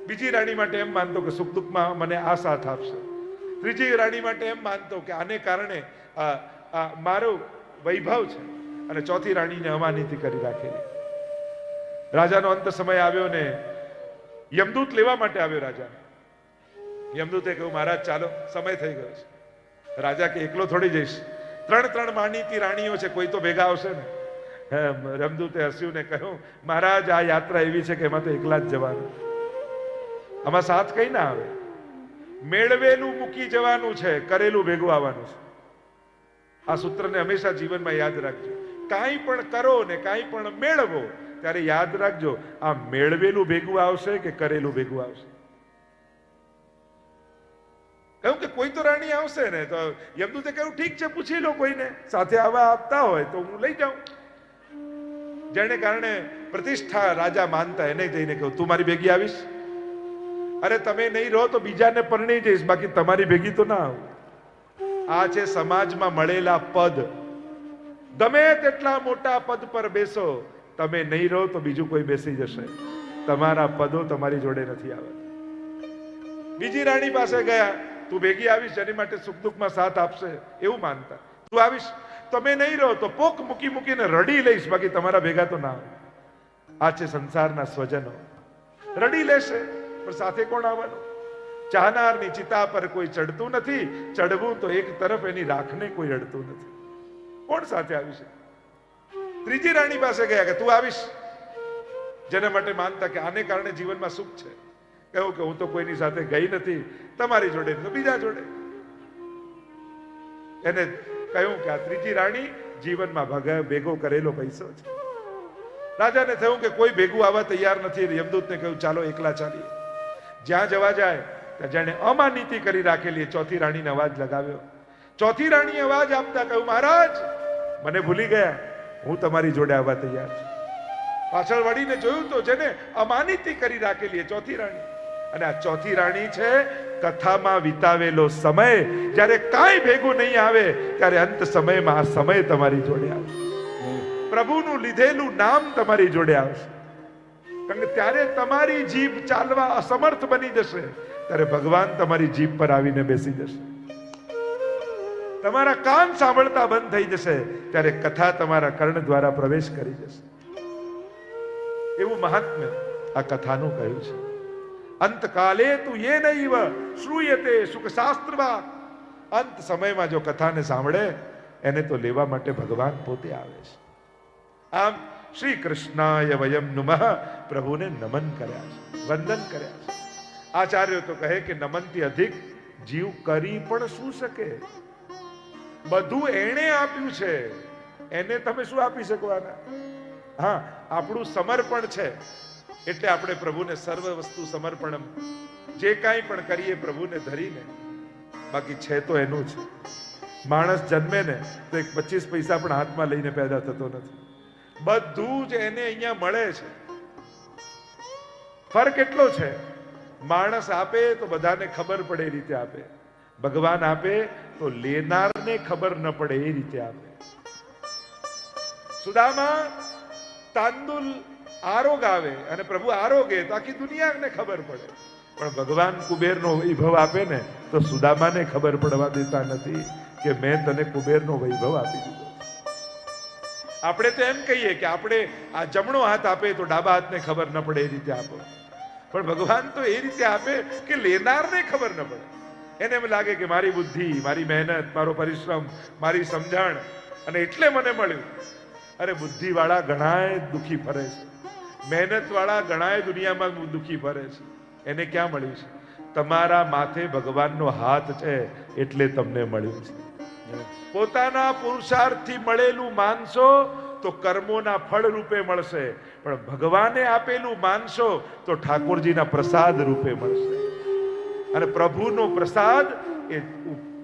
બીજી રાણી માટે એમ માનતો કે સુખ દુઃખમાં મને આ સાથ આપશે. ત્રીજી રાણી માટે એમ માનતો કે આને કારણે મારો વૈભવ છે. અને ચોથી રાણીને અમાનીતિ કરી રાખેલી. રાજાનો અંત સમય આવ્યો ને યમદૂત લેવા માટે આવ્યો રાજાને. યમદૂતે કહ્યું, મહારાજ ચાલો, સમય થઈ ગયો છે. રાજા કે એકલો થોડી જઈશ, 3 માનીતી રાણીઓ છે, કોઈ તો ભેગા આવશે ને. યમદૂતે હસ્યું ને કહ્યું, મહારાજ આ યાત્રા એવી છે કે એમાં તો એકલા જ જવાનું, આમાં સાથ કઈ ના આવે. મેળવેલું મૂકી જવાનું છે, કરેલું ભેગું આવવાનું છે. આ સૂત્રને હંમેશા જીવનમાં યાદ રાખજો. કાંઈ પણ કરો ને કાંઈ પણ મેળવો ત્યારે યાદ રાખજો, આ મેળવેલું ભેગું આવશે કે કરેલું ભેગું આવશે. કહ્યું કે કોઈ તો રાણી આવશે ને. તો યમદૂતે કહ્યું, ઠીક છે, પૂછી લો કોઈને, સાથે આવા આપતા હોય તો હું લઈ જાઉં. જેને કારણે પ્રતિષ્ઠા રાજા માનતા એને જઈને કહ્યું, તું મારી ભેગી આવીશ? અરે તમે નહીં રહો તો બીજાને પરણી જઈશ, બાકી તમારી ભેગી તો ના આવું. આ છે સમાજમાં મળેલા પદ. ગમે તેટલા મોટા પદ પર બેસો, તમે નહીં રહો તો બીજું કોઈ બેસી જશે. તમારા પદો તમારી જોડે નથી આવતા. બીજી રાણી પાસે ગયા, તું ભેગી આવીશ, જેની માટે સુખ દુઃખમાં સાથ આપશે એવું માનતા. તું આવીશ, તમે નહીં રહો તો પોક મૂકી મૂકીને રડી લઈશ, બાકી તમારા ભેગા તો ના આવે. આ છે સંસારના સ્વજનો. રડી લેશે પણ સાથે કોણ આવવાનું? ચાહનારની ચિતા પર કોઈ ચડતું નથી, ચડવું તો એક તરફ એની રાખને કોઈ અડતું નથી. કોણ સાથે આવી છે? ત્રીજી રાણી પાસે ગયા કે તું આવીશ, જેના માટે માનતા કે આને કારણે જીવનમાં સુખ છે. કહ્યું કે હું તો કોઈની સાથે ગઈ નથી, તમારી જોડે તો બીજા જોડે. એને કહ્યું કે આ ત્રીજી રાણી જીવનમાં ભેગો કરેલો પૈસો છે. રાજાને થયું કે કોઈ ભેગું આવવા તૈયાર નથી. યમદૂતને કહ્યું, ચાલો એકલા ચાલીએ. જ્યાં જવા જાય જેને અમાનીતિ કરી રાખેલી ચોથી રાણીને અવાજ લગાવ્યો. ચોથી રાણી અવાજ આપતા કહ્યું, મહારાજ મને ભૂલી ગયા, હું તમારી જોડે આવવા તૈયાર છું. પાછળ વળીને જોયું તો જેને અમાનીતિ કરી રાખેલી ચોથી રાણી. અને આ ચોથી રાણી છે કથામાં વિતાવેલો સમય. જ્યારે કાંઈ ભેગું નહીં આવે ત્યારે અંત સમયમાં આ સમય તમારી જોડે આવશે. પ્રભુનું લીધેલું નામ તમારી જોડે આવશે. કારણ કે ત્યારે તમારી જીભ ચાલવા અસમર્થ બની જશે, ત્યારે ભગવાન તમારી જીભ પર આવીને બેસી જશે. તમારા કાન સાંભળતા બંધ થઈ જશે ત્યારે કથા તમારા કર્ણ દ્વારા પ્રવેશ કરી જશે. એવું મહાત્મ્ય આ કથાનું કહ્યું છે. અંતકાલે તું એ નૈવ શ્રૂયતે સુખ શાસ્ત્રવા. અંત સમયમાં જો કથાને સાંભળે એને તો લેવા માટે ભગવાન પોતે આવે છે. આમ શ્રી કૃષ્ણાય વયમ નુમઃ, પ્રભુને નમન કર્યા છે, વંદન કર્યા છે. આચાર્યો તો કહે કે નમનથી અધિક જીવ કરી પણ શું શકે? બધું એણે આપ્યું છે, એને તમે શું આપી શકવાના? હા, આપણું સમર્પણ છે એટલે આપણે પ્રભુને સર્વ વસ્તુ સમર્પણમ, જે કાંઈ પણ કરીએ પ્રભુને ધરીને. બાકી છે તો એનું છે. માણસ જન્મે ને તો એક 25 પૈસા પણ હાથમાં લઈને પેદા થતો નથી. બધું જ એને અહીંયા મળે છે. ફરક એટલો છે, માણસ આપે તો બધાને ખબર પડે એ રીતે આપે, ભગવાન આપે તો લેનારને ખબર ન પડે એ રીતે આપે. સુદામા તાંદુલ આરોગ આવે અને પ્રભુ આરોગે તો આખી દુનિયાને ખબર પડે, પણ ભગવાન કુબેરનો વૈભવ આપે ને તો સુદામાને ખબર પડવા દેતા નથી કે મેં તને કુબેરનો વૈભવ આપી દીધો. આપણે તો એમ કહીએ કે આપણે આ જમણો હાથ આપે તો ડાબા હાથને ખબર ન પડે એ રીતે આપો, પણ ભગવાન તો એ રીતે આપે કે લેનારને ખબર ન પડે. એને એમ લાગે કે મારી બુદ્ધિ, મારી મહેનત, મારો પરિશ્રમ, મારી સમજણ અને એટલે મને મળ્યું. અરે બુદ્ધિ વાળા ઘણાય દુખી ફરે છે, મહેનત વાળા ઘણાય દુનિયામાં દુખી ફરે છે. એને ક્યાં મળ્યું છે? તમારા માથે ભગવાનનો હાથ છે એટલે તમને મળ્યું છે. પોતાના પુરુષાર્થથી મળેલું માનશો તો કર્મોના ફળ રૂપે મળશે, પણ ભગવાને આપેલું માનશો તો ઠાકોરજીના પ્રસાદ રૂપે મળશે. અને પ્રભુનો પ્રસાદ એ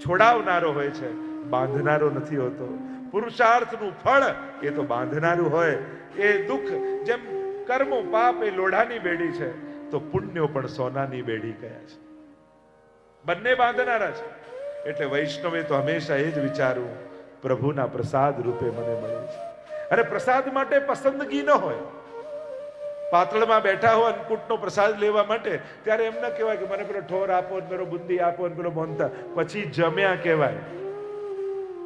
છોડાવનારો હોય છે, બાંધનારો નથી હોતો. પુરુષાર્થનું ફળ એ તો બાંધનારું હોય. એ દુઃખ, જેમ કર્મો પાપ એ લોઢાની બેડી છે તો પુણ્યો પણ સોનાની બેડી કયા છે, બંને બાંધનારા છે. એટલે વૈષ્ણવે તો હંમેશા એ જ વિચારવું, પ્રભુના પ્રસાદ રૂપે મને મળે છે. અને પ્રસાદ માટે પસંદગી ન હોય. પાતળમાં બેઠા હો અન્નકૂટનો પ્રસાદ લેવા માટે, ત્યારે એમ ન કહેવાય કે મને પેલો ઠોર આપો, પેલો બુંદી આપો, પેલો મોનતા, પછી જમ્યા કહેવાય.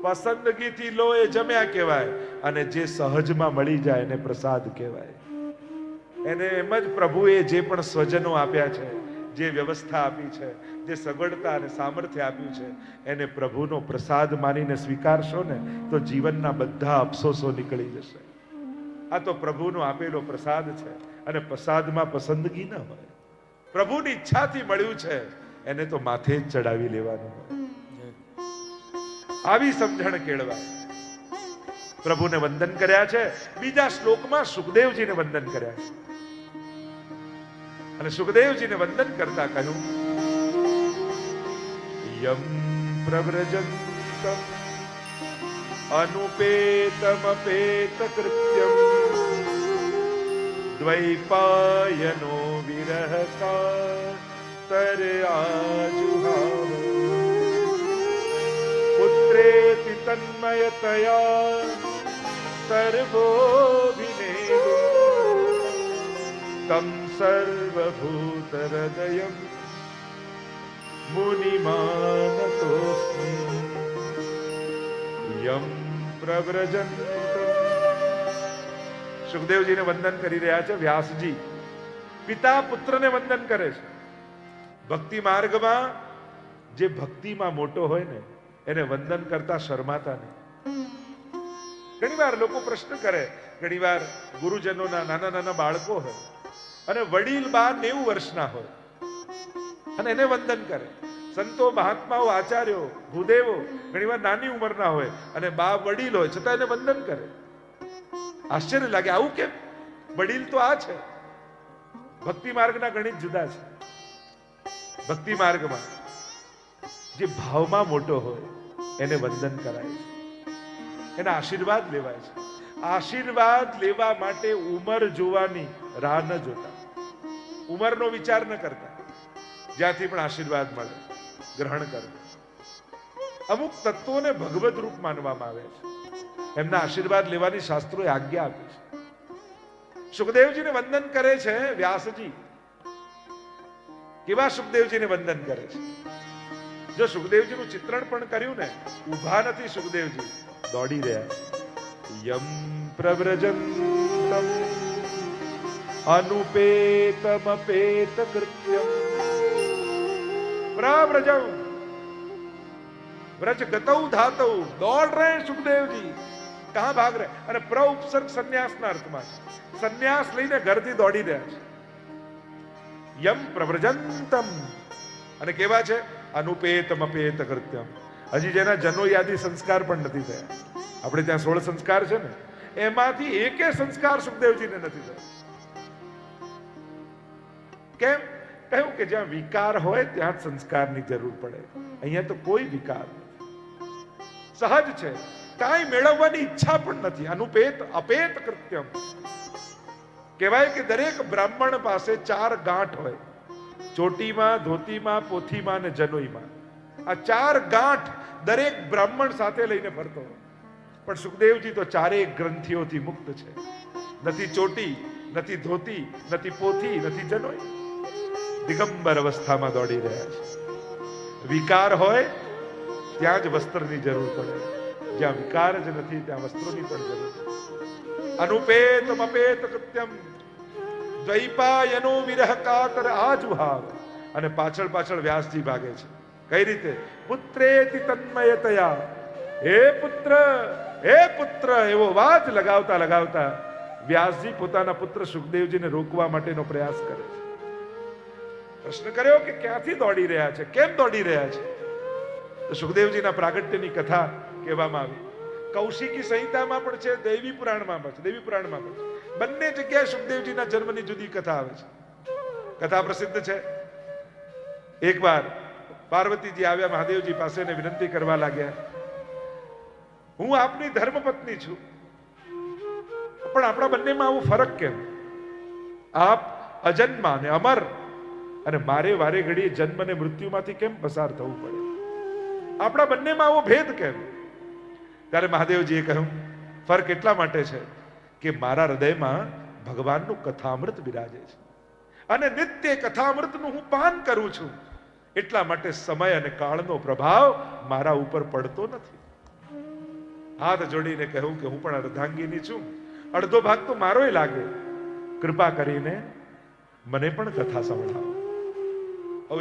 પસંદગીથી લો એ જમ્યા કહેવાય, અને જે સહજમાં મળી જાય એને પ્રસાદ કહેવાય. એને એમ જ પ્રભુએ જે પણ સ્વજનો આપ્યા છે, જે વ્યવસ્થા આપી છે, જે સગવડતા અને સામર્થ્ય આપ્યું છે, એને પ્રભુનો પ્રસાદ માનીને સ્વીકારશો ને તો જીવનના બધા અફસોસો નીકળી જશે. આ તો પ્રભુનો આપેલો પ્રસાદ છે, અને પ્રસાદમાં પસંદગી ન હોય. પ્રભુની ઈચ્છાથી મળ્યું છે એને તો માથે જ ચડાવી લેવાનું હોય. આવી સમજણ કેળવાય. પ્રભુને વંદન કર્યા છે. બીજા શ્લોકમાં સુખદેવજીને વંદન કર્યા છે, અને સુખદેવજીને વંદન કરતા કહ્યું, યમ પ્રવ્રજંતમ અનુપેતમ અપેત કૃત્યમ દ્વૈપાયનો વિરહકા તર આજુહાવ પુત્રેતિ તન્મયતયા સર્વોભિનેદુ તમ સર્વભૂત હૃદયમ મુનિમાનતોસ્મિ યમ પ્રવ્રજંતમ. સુખદેવજીને વંદન કરી રહ્યા છે વ્યાસજી. પિતા પુત્રને વંદન કરે છે. ભક્તિ માર્ગમાં જે ભક્તિમાં મોટો હોય ને એને વંદન કરતા શરમાતા નહીં. ઘણી વાર લોકો પ્રશ્ન કરે, ઘણી વાર ગુરુજનોના નાના નાના બાળકો હોય અને વડીલ બા 90 વર્ષના હોય અને એને વંદન કરે. સંતો, મહાત્માઓ, આચાર્યો, ભૂદેવો ઘણી વાર નાની ઉંમરના હોય અને બા વડીલ હોય છતાં એને વંદન કરે. આશ્ચર્ય લાગે, આવું કેમ? વડીલ તો આ છે. ભક્તિ માર્ગના ગણિત જુદા છે. ભક્તિ માર્ગમાં જે ભાવમાં મોટો હોય એને વંદન કરાય છે, એના આશીર્વાદ લેવાય છે. આશીર્વાદ લેવા માટે ઉંમર જોવાની રાહ ન જોતા, ઉંમરનો વિચાર ન કરતા, જ્યાંથી પણ આશીર્વાદ મળે ગ્રહણ કરો. અમુક તત્વોને ભગવત રૂપ માનવામાં આવે છે, એમના આશીર્વાદ લેવાની શાસ્ત્રોએ આજ્ઞા આપી છે. સુખદેવજીને વંદન કરે છે વ્યાસજી. કેવા સુખદેવજીને વંદન કરે છે? જો સુખદેવજીનું ચિત્રણ પણ કર્યું ને, ઊભા નથી સુખદેવજી, દોડી રહ્યા. યમ પ્રવ્રજંતમ અનુપેતમ અપેત કૃત્યમ પ્રવ્રજમ व्रज गतौ धातौ, दौड़ रहे हैं सुखदेव जी. कहां भाग रहे? અને પ્ર ઉપસર્ગ સંન્યાસના અર્થમાં છે. સંન્યાસ લઈને ઘરથી દોડી રહ્યા છે. યમ પ્રવ્રજંતમ, અને કેવા છે? અનુપેતમ અપેત કૃત્યમ. હજી જેના જનો યાદી સંસ્કાર પણ નથી થયા. આપણે ત્યાં 16 સંસ્કાર છે ને, એમાંથી એકે સંસ્કાર સુખદેવજીને નથી થયા. કેમ? કહ્યું કે જ્યાં વિકાર હોય ત્યાં જ સંસ્કારની જરૂર પડે. અહીંયા તો કોઈ વિકાર નથી, સહજ છે, કાંઈ મેળવવાની ઈચ્છા પણ નથી. અનુપેત અપેત કૃત્યમ. કહેવાય કે દરેક બ્રાહ્મણ પાસે 4 ગાંઠ હોય, ચોટીમાં, ધોતીમાં, પોથીમાં અને જનોઈમાં. આ 4 ગાંઠ દરેક બ્રાહ્મણ સાથે લઈને ફરતો હોય. પણ સુખદેવજી તો 4 ગ્રંથિઓથી મુક્ત છે. નથી ચોટી, નથી ધોતી, નથી પોથી, નથી જનોઈ. દિગંબર અવસ્થામાં દોડી રહ્યા છે. વિકાર હોય ત્યાં જ વસ્ત્રની જરૂર પડે, જ્યાં વિકાર જ નથી ત્યાં વસ્ત્રોની પણ જરૂર છે. અનુપેતમ અપેત કૃત્યમ દ્વૈપાયનો વિરહ કાતર આજુહાવ. અને પાછળ પાછળ વ્યાસજી ભાગે છે. કઈ રીતે? પુત્રેતિ તન્મયતયા, હે પુત્ર, હે પુત્ર, એવો વાજ લગાવતા લગાવતા વ્યાસજી પોતાના પુત્ર સુખદેવજીને રોકવા માટેનો પ્રયાસ કરે છે. પ્રશ્ન કર્યો કે ક્યાંથી દોડી રહ્યા છે, કેમ દોડી રહ્યા છે? તો સુખદેવજીના પ્રાગટ્યની કથા કહેવામાં આવી. કૌશિકી સંહિતામાં પણ છે, દેવી પુરાણમાં પણ છે. દેવી પુરાણમાં પણ છે. બંને જગ્યાએ સુખદેવજીના જન્મની જુદી કથા આવે છે. કથા પ્રસિદ્ધ છે. એકવાર પાર્વતીજી આવ્યા મહાદેવજી પાસે ને વિનંતી કરવા લાગ્યા, હું આપની ધર્મપત્ની છું, પણ આપણા બંનેમાં આવો ફરક કેમ? આપ અજન્મા ને અમર, અને મારે વારે ઘડીએ જન્મ અને મૃત્યુમાંથી કેમ પસાર થવું પડે? આપણા બંનેમાં આવો ભેદ કેમ? ત્યારે મહાદેવજીએ કહ્યું, ફરક એટલા માટે છે કે મારા હૃદયમાં ભગવાનનું કથામૃત બિરાજે છે, અને નિત્ય કથામૃતનું હું પાન કરું છું. એટલા માટે સમય અને કાળનો પ્રભાવ મારા ઉપર પડતો નથી. હાથ જોડીને કહ્યું કે હું પણ અર્ધાંગીની છું, અડધો ભાગ તો મારોય લાગે, કૃપા કરીને મને પણ કથા સંભળાવો.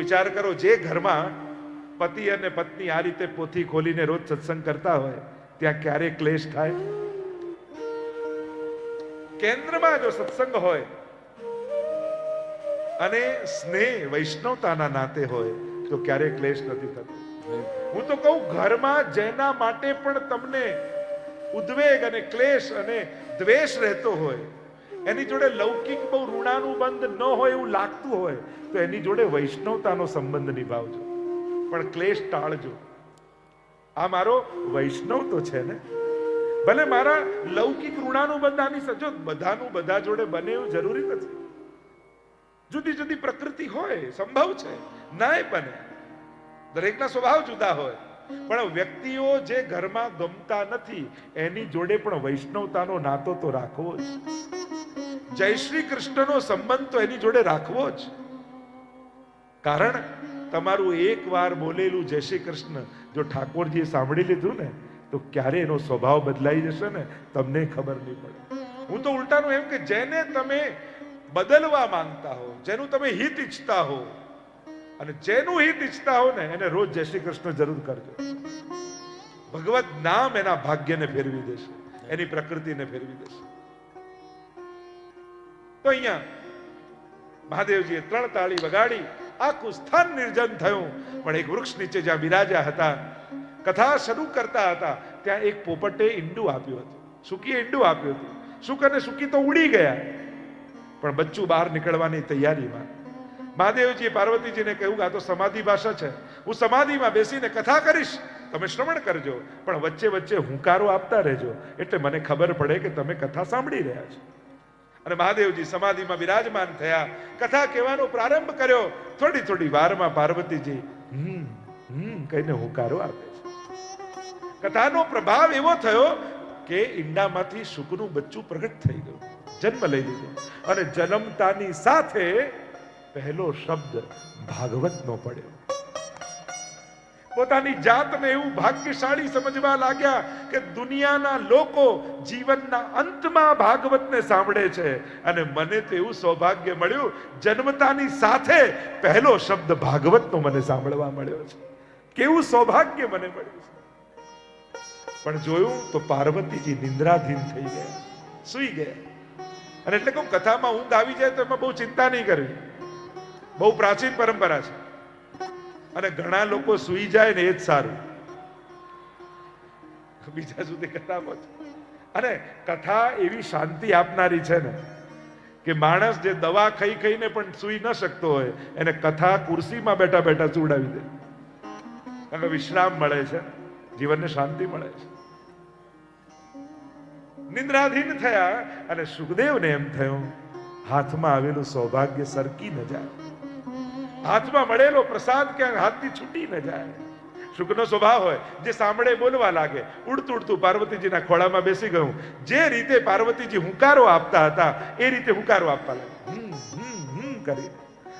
વિચાર કરો, જે ઘરમાં પતિ અને પત્ની આ રીતે પોથી ખોલીને રોજ સત્સંગ કરતા હોય ત્યાં ક્યારે ક્લેશ થાય? કેન્દ્રમાં જો સત્સંગ હોય અને સ્નેહ વૈષ્ણવતાના નાતે હોય તો ક્યારે ક્લેશ નથી થતો. હું તો કહું, ઘરમાં જેના માટે પણ તમને ઉદ્વેગ અને ક્લેશ અને દ્વેષ રહેતો હોય, એની જોડે લૌકિક બહુ ઋણાનુબંધ ન હોય એવું લાગતું હોય તો એની જોડે વૈષ્ણવતાનો સંબંધ નિભાવજો, પણ ક્લેશ ટાળજો. આ મારો વૈષ્ણવ તો છે ને, ભલે મારા લૌકિક ઋણાનુબંધ આની સજો બધાનું બધા જોડે બને એવું જરૂરી નથી. જુદી જુદી પ્રકૃતિ હોય, સંભવ છે, નાય બને, દરેકના સ્વભાવ જુદા હોય. પણ વ્યક્તિઓ જે ઘરમાં ગમતા નથી એની જોડે પણ વૈષ્ણવતાનો નાતો તો રાખવો જ. જય શ્રી કૃષ્ણનો સંબંધ તો એની જોડે રાખવો જ. કારણ તમારું એક વાર બોલેલું જય શ્રી કૃષ્ણ જો ઠાકોરજીએ સાંભળી લીધું ને તો ક્યારે એનો સ્વભાવ બદલાઈ જશે ને તમને ખબર નહીં પડે. હું તો ઉલટાનું એમ કે જેને તમે બદલવા માંગતા હો, જેનું તમે હિત ઈચ્છતા હો, અને જેનું હિત ઈચ્છતા હો ને એને રોજ જય શ્રી કૃષ્ણ જરૂર કરજો. ભગવત નામ એના ભાગ્યને ફેરવી દેશે, એની પ્રકૃતિને ફેરવી દેશે. તો અહીંયા મહાદેવજીએ 3 તાળી વગાડી, આખું સ્થાન નિર્જન થયું. પણ એક વૃક્ષ નીચે જ્યાં બિરાજ્યા હતા, કથા શરૂ કરતા હતા, ત્યાં એક પોપટે ઈંડું આપ્યું હતું. સુકીએ ઈંડું આપ્યું હતું. સુક અને સુકી તો ઉડી ગયા, પણ બચ્ચું બહાર નીકળવાની તૈયારીમાં. મહાદેવજીએ પાર્વતીજીને કહ્યું કે આ તો સમાધિ ભાષા છે, હું સમાધિમાં બેસીને કથા કરીશ, તમે શ્રવણ કરજો, પણ વચ્ચે વચ્ચે હુંકારો આપતા રહેજો, એટલે મને ખબર પડે કે તમે કથા સાંભળી રહ્યા છો. અને મહાદેવજી સમાધિમાં બિરાજમાન થયા, કથા કહેવાનો પ્રારંભ કર્યો. થોડી થોડી વારમાં પાર્વતીજી કહીને હુંકારો આપે છે. કથાનો પ્રભાવ એવો થયો કે ઈંડામાંથી શુકનું બચ્ચું પ્રગટ થઈ ગયું, જન્મ લઈ લીધો. અને જન્મતાની સાથે પહેલો શબ્દ ભાગવતનો પડ્યો. પોતાની જાતને એવું ભાગ્યશાળી સમજવા લાગ્યા કે દુનિયાના લોકો જીવનના અંતમાં ભાગવતને સાંભળે છે અને મને તો એવું સૌભાગ્ય મળ્યું, જન્મતાની સાથે પહેલો શબ્દ ભાગવતનો મને સાંભળવા મળ્યો છે. કેવું સૌભાગ્ય મને મળ્યું છે. પણ જોયું તો પાર્વતીજી નિંદ્રાધીન થઈ ગયા, સૂઈ ગયા. અને એટલે કહું, કથામાં ઊંઘ આવી જાય તો એમાં બહુ ચિંતા નહીં કરવી. બહુ પ્રાચીન પરંપરા છે અને ઘણા લોકો સૂઈ જાય ને એ જ સારું, બીજા સુધી કથા પહોંચે. અને કથા એવી શાંતિ આપનારી છે ને કે માણસ જે દવા ખાઈ ખાઈને પણ સૂઈ ન શકતો હોય એને કથા ખુરશીમાં બેઠા બેઠા સુવડાવી દે. કારણ કે વિશ્રામ મળે છે, જીવનને શાંતિ મળે છે. નિંદ્રાધીન થયા અને સુખદેવને એમ થયું હાથમાં આવેલું સૌભાગ્ય સરકી ન જાય, હાથમાં મળેલો પ્રસાદ ક્યાંક હાથથી છૂટી ન જાય. શુકનો સ્વભાવ હોય, જે સાંભળે બોલવા લાગે. ઉડતું ઉડતું પાર્વતીજીના ખોળામાં બેસી ગયું. જે રીતે પાર્વતીજી હુંકારો આપતા હતા એ રીતે હુંકારો આપવા લાગે કરી.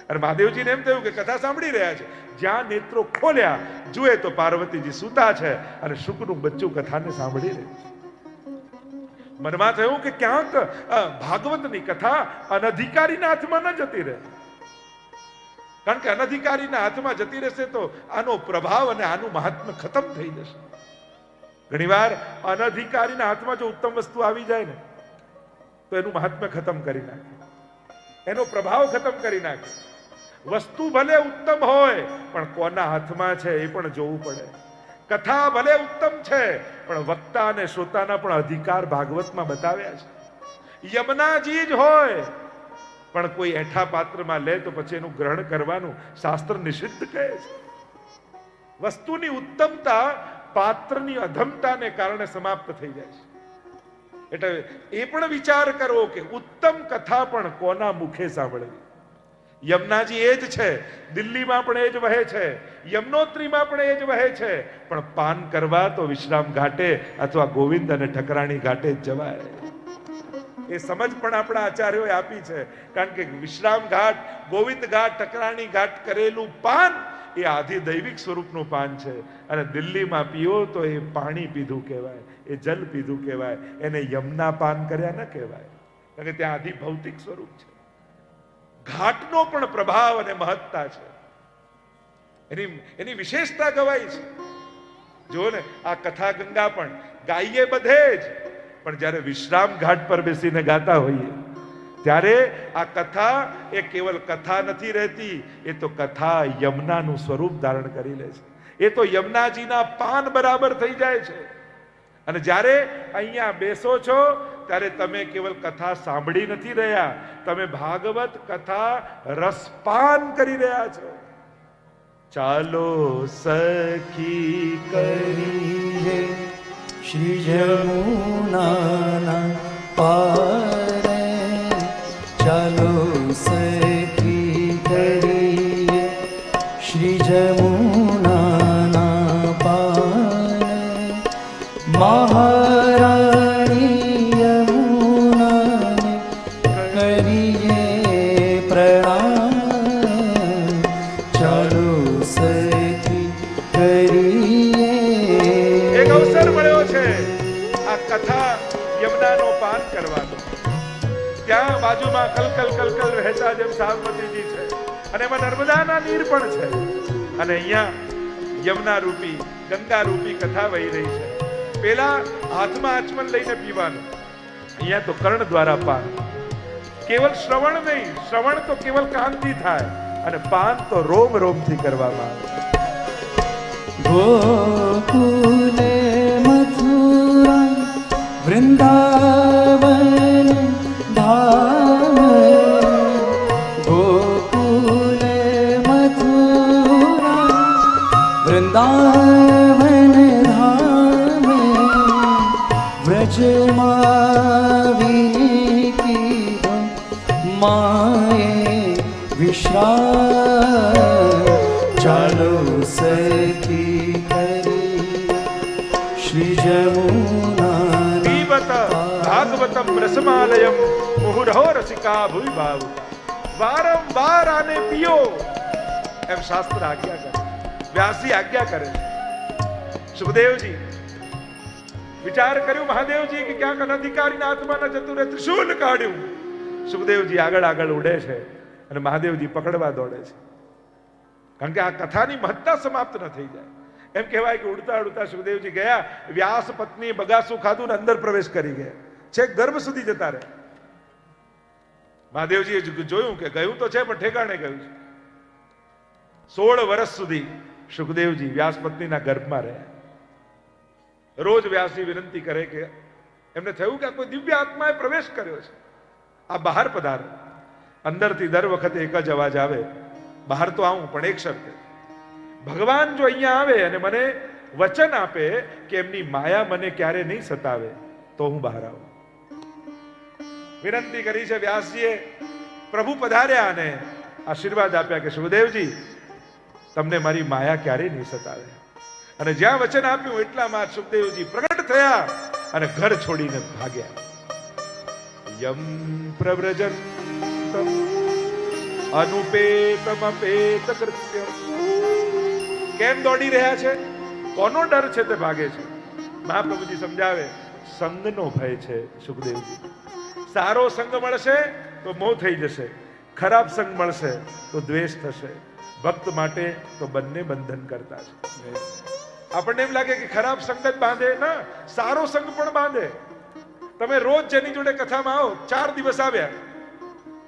અને મહાદેવજીને એમ થયું કે કથા સાંભળી રહ્યા છે. જ્યાં નેત્રો ખોલ્યા જુએ તો પાર્વતીજી સૂતા છે અને શુકનું બચ્ચું કથાને સાંભળી રહ્યું છે. મનમાં થયું કે ક્યાંક ભાગવતની કથા અનધિકારીના હાથમાં ન જતી રહે. કારણ કે અનધિકારીના હાથમાં જતી રહેશે તો આનો પ્રભાવ અને આનું મહાત્મ્ય ખતમ થઈ જશે. ઘણીવાર અનધિકારીના હાથમાં જો ઉત્તમ વસ્તુ આવી જાય ને તો એનું મહાત્મ્ય ખતમ કરી નાખે, એનો પ્રભાવ ખતમ કરી નાખે. વસ્તુ ભલે ઉત્તમ હોય પણ કોના હાથમાં છે એ પણ જોવું પડે. કથા ભલે ઉત્તમ છે પણ વક્તા અને શ્રોતાના પણ અધિકાર ભાગવતમાં બતાવ્યા છે. યમુનાજી જ હોય પણ કોઈ એઠા પાત્રમાં લે તો પછી એનું ગ્રહણ કરવાનું શાસ્ત્ર નિષિદ્ધ કહે છે. વસ્તુની ઉત્તમતા પાત્રની અધમતાને કારણે સમાપ્ત થઈ જાય છે. એટલે એ પણ વિચાર કરવો કે ઉત્તમ કથા પણ કોના મુખે સાંભળવી. યમુનાજી એ જ છે, દિલ્હીમાં પણ એ જ વહે છે, યમનોત્રીમાં પણ એ જ વહે છે, પણ પાન કરવા તો વિશ્રામ ઘાટે અથવા ગોવિંદ અને ઠકરાણી ઘાટે જ જવાય. એ સમજ પણ આપણા આચાર્યોએ આપી છે. કારણ કે વિશ્રામ ઘાટ, ગોવિંદ ઘાટ, ઠકરાણી ઘાટ કરેલું પાન એ આધિ દૈવિક સ્વરૂપનું પાન છે. અને દિલ્હીમાં પીઓ તો એ પાણી પીધું કહેવાય, એ જલ પીધું કહેવાય, એને યમના પાન કર્યા ન કહેવાય. કારણ કે ત્યાં આધિ ભૌતિક સ્વરૂપ છે. ઘાટનો પણ પ્રભાવ અને મહત્તા છે, એની વિશેષતા ગવાઈ છે. જો ને આ કથા ગંગા પણ ગાઈએ બધે જ, પણ જ્યારે વિશ્રામ ઘાટ પર બેસીને ગાતા હોઈએ ત્યારે આ કથા એ કેવલ કથા નથી રહેતી, એ તો કથા યમુનાનું સ્વરૂપ ધારણ કરી લે છે. એ તો યમુનાજીના પાન બરાબર થઈ જાય છે. અને જ્યારે અહીંયા બેસો છો ત્યારે તમે કેવલ કથા સાંભળી નથી રહ્યા, તમે ભાગવત કથા રસપાન કરી રહ્યા છો. ચાલો સખી કરીએ શ્રી જમુનાના પારે, ચાલો સખી કરીએ શ્રી જમુનાના પારે. મહારાણી યમુનાને કરીએ પ્રણામ, ચાલો સખી કરીએ. એક અવસર મળ્યો છે આ કથા યમુનાનો પાન કરવાનો. ત્યાં બાજુમાં કલકલ કલકલ વહેતા જેમ સાબરમતીજી છે અને એમાં નર્મદાના નીર પણ છે. અને અહીંયા યમુના રૂપી, ગંગા રૂપી કથા વહી રહી છે. પેલા હાથમાં આચમન લઈને પીવાનું, અહીંયા તો કર્ણ દ્વારા પાન. કેવલ શ્રવણ નહીં, શ્રવણ તો કેવલ કાનથી થાય અને પાન તો રોમ રોમથી કરવામાં આવે. ગોકુલે મથુરા વૃંદાવન ધામ, ગોકુલે મથુરા વૃંદાવન ધામ, વ્રજમાં વિનીકીધો માએ વિશ્રામ, ચાલો સખી કરી શ્રી જમુના. પીબત ભાગવતમ રસમાલયમ મુહુર્હો રસિકા ભૂમિ ભાવ. વારંવાર આને પીઓ એમ શાસ્ત્ર આજ્ઞા કરે, વ્યાસજી આજ્ઞા કરે છે. સુખદેવજી વિચાર કર્યું મહાદેવજી કે ક્યાંક અનધિકારીના હાથમાં જતું રહે, ત્રિશૂલ કાઢ્યું. સુખદેવજી આગળ આગળ ઉડે છે અને મહાદેવજી પકડવા દોડે છે, કારણ કે આ કથાની મહત્તા સમાપ્ત ન થઈ જાય. એમ કહેવાય કે ઉડતા ઉડતા સુખદેવજી ગયા, વ્યાસ પત્ની બગાસું ખાધું ને અંદર પ્રવેશ કરી ગયા, છેક ગર્ભ સુધી જતા રહ્યા. મહાદેવજીએ જોયું કે ગયું તો છે પણ ઠેકાણે ગયું છે. 16 વર્ષ સુધી સુખદેવજી વ્યાસ પત્નીના ગર્ભમાં રહ્યા. રોજ વ્યાસજી વિનંતી કરે કે એમને થયું કે આ કોઈ દિવ્ય આત્માએ પ્રવેશ કર્યો છે, આ બહાર પધારો. અંદરથી દર વખતે એક જ અવાજ આવે, બહાર તો આવું પણ એક શરતે, ભગવાન જો અહીંયા આવે અને મને વચન આપે કે એમની માયા મને ક્યારે નહીં સતાવે તો હું બહાર આવું. વિનંતી કરી છે વ્યાસજીએ. પ્રભુ પધાર્યા અને આશીર્વાદ આપ્યા કે સુખદેવજી તમને મારી માયા ક્યારે નહીં સતાવે. અને જ્યાં વચન આપ્યું એટલામાં સુખદેવજી પ્રગટ થયા અને ઘર છોડીને ભાગ્યા. યમ પ્રવ્રજન અનુપેતમ અપેત કૃત્ય. કેમ દોડી રહ્યા છે? કોનો ડર છે તે ભાગે છે? મહાપ્રભુજી સમજાવે, સંગનો ભય છે સુખદેવજી. સારો સંગ મળશે તો મોહ થઈ જશે, ખરાબ સંગ મળશે તો દ્વેષ થશે. ભક્ત માટે તો બંને બંધન કરતા છે. આપણને એમ લાગે કે ખરાબ સંગ જ બાંધે, ના, સારો સંગ પણ બાંધે. તમે રોજ જેની જોડે કથામાં આવો, 4 દિવસ આવ્યા,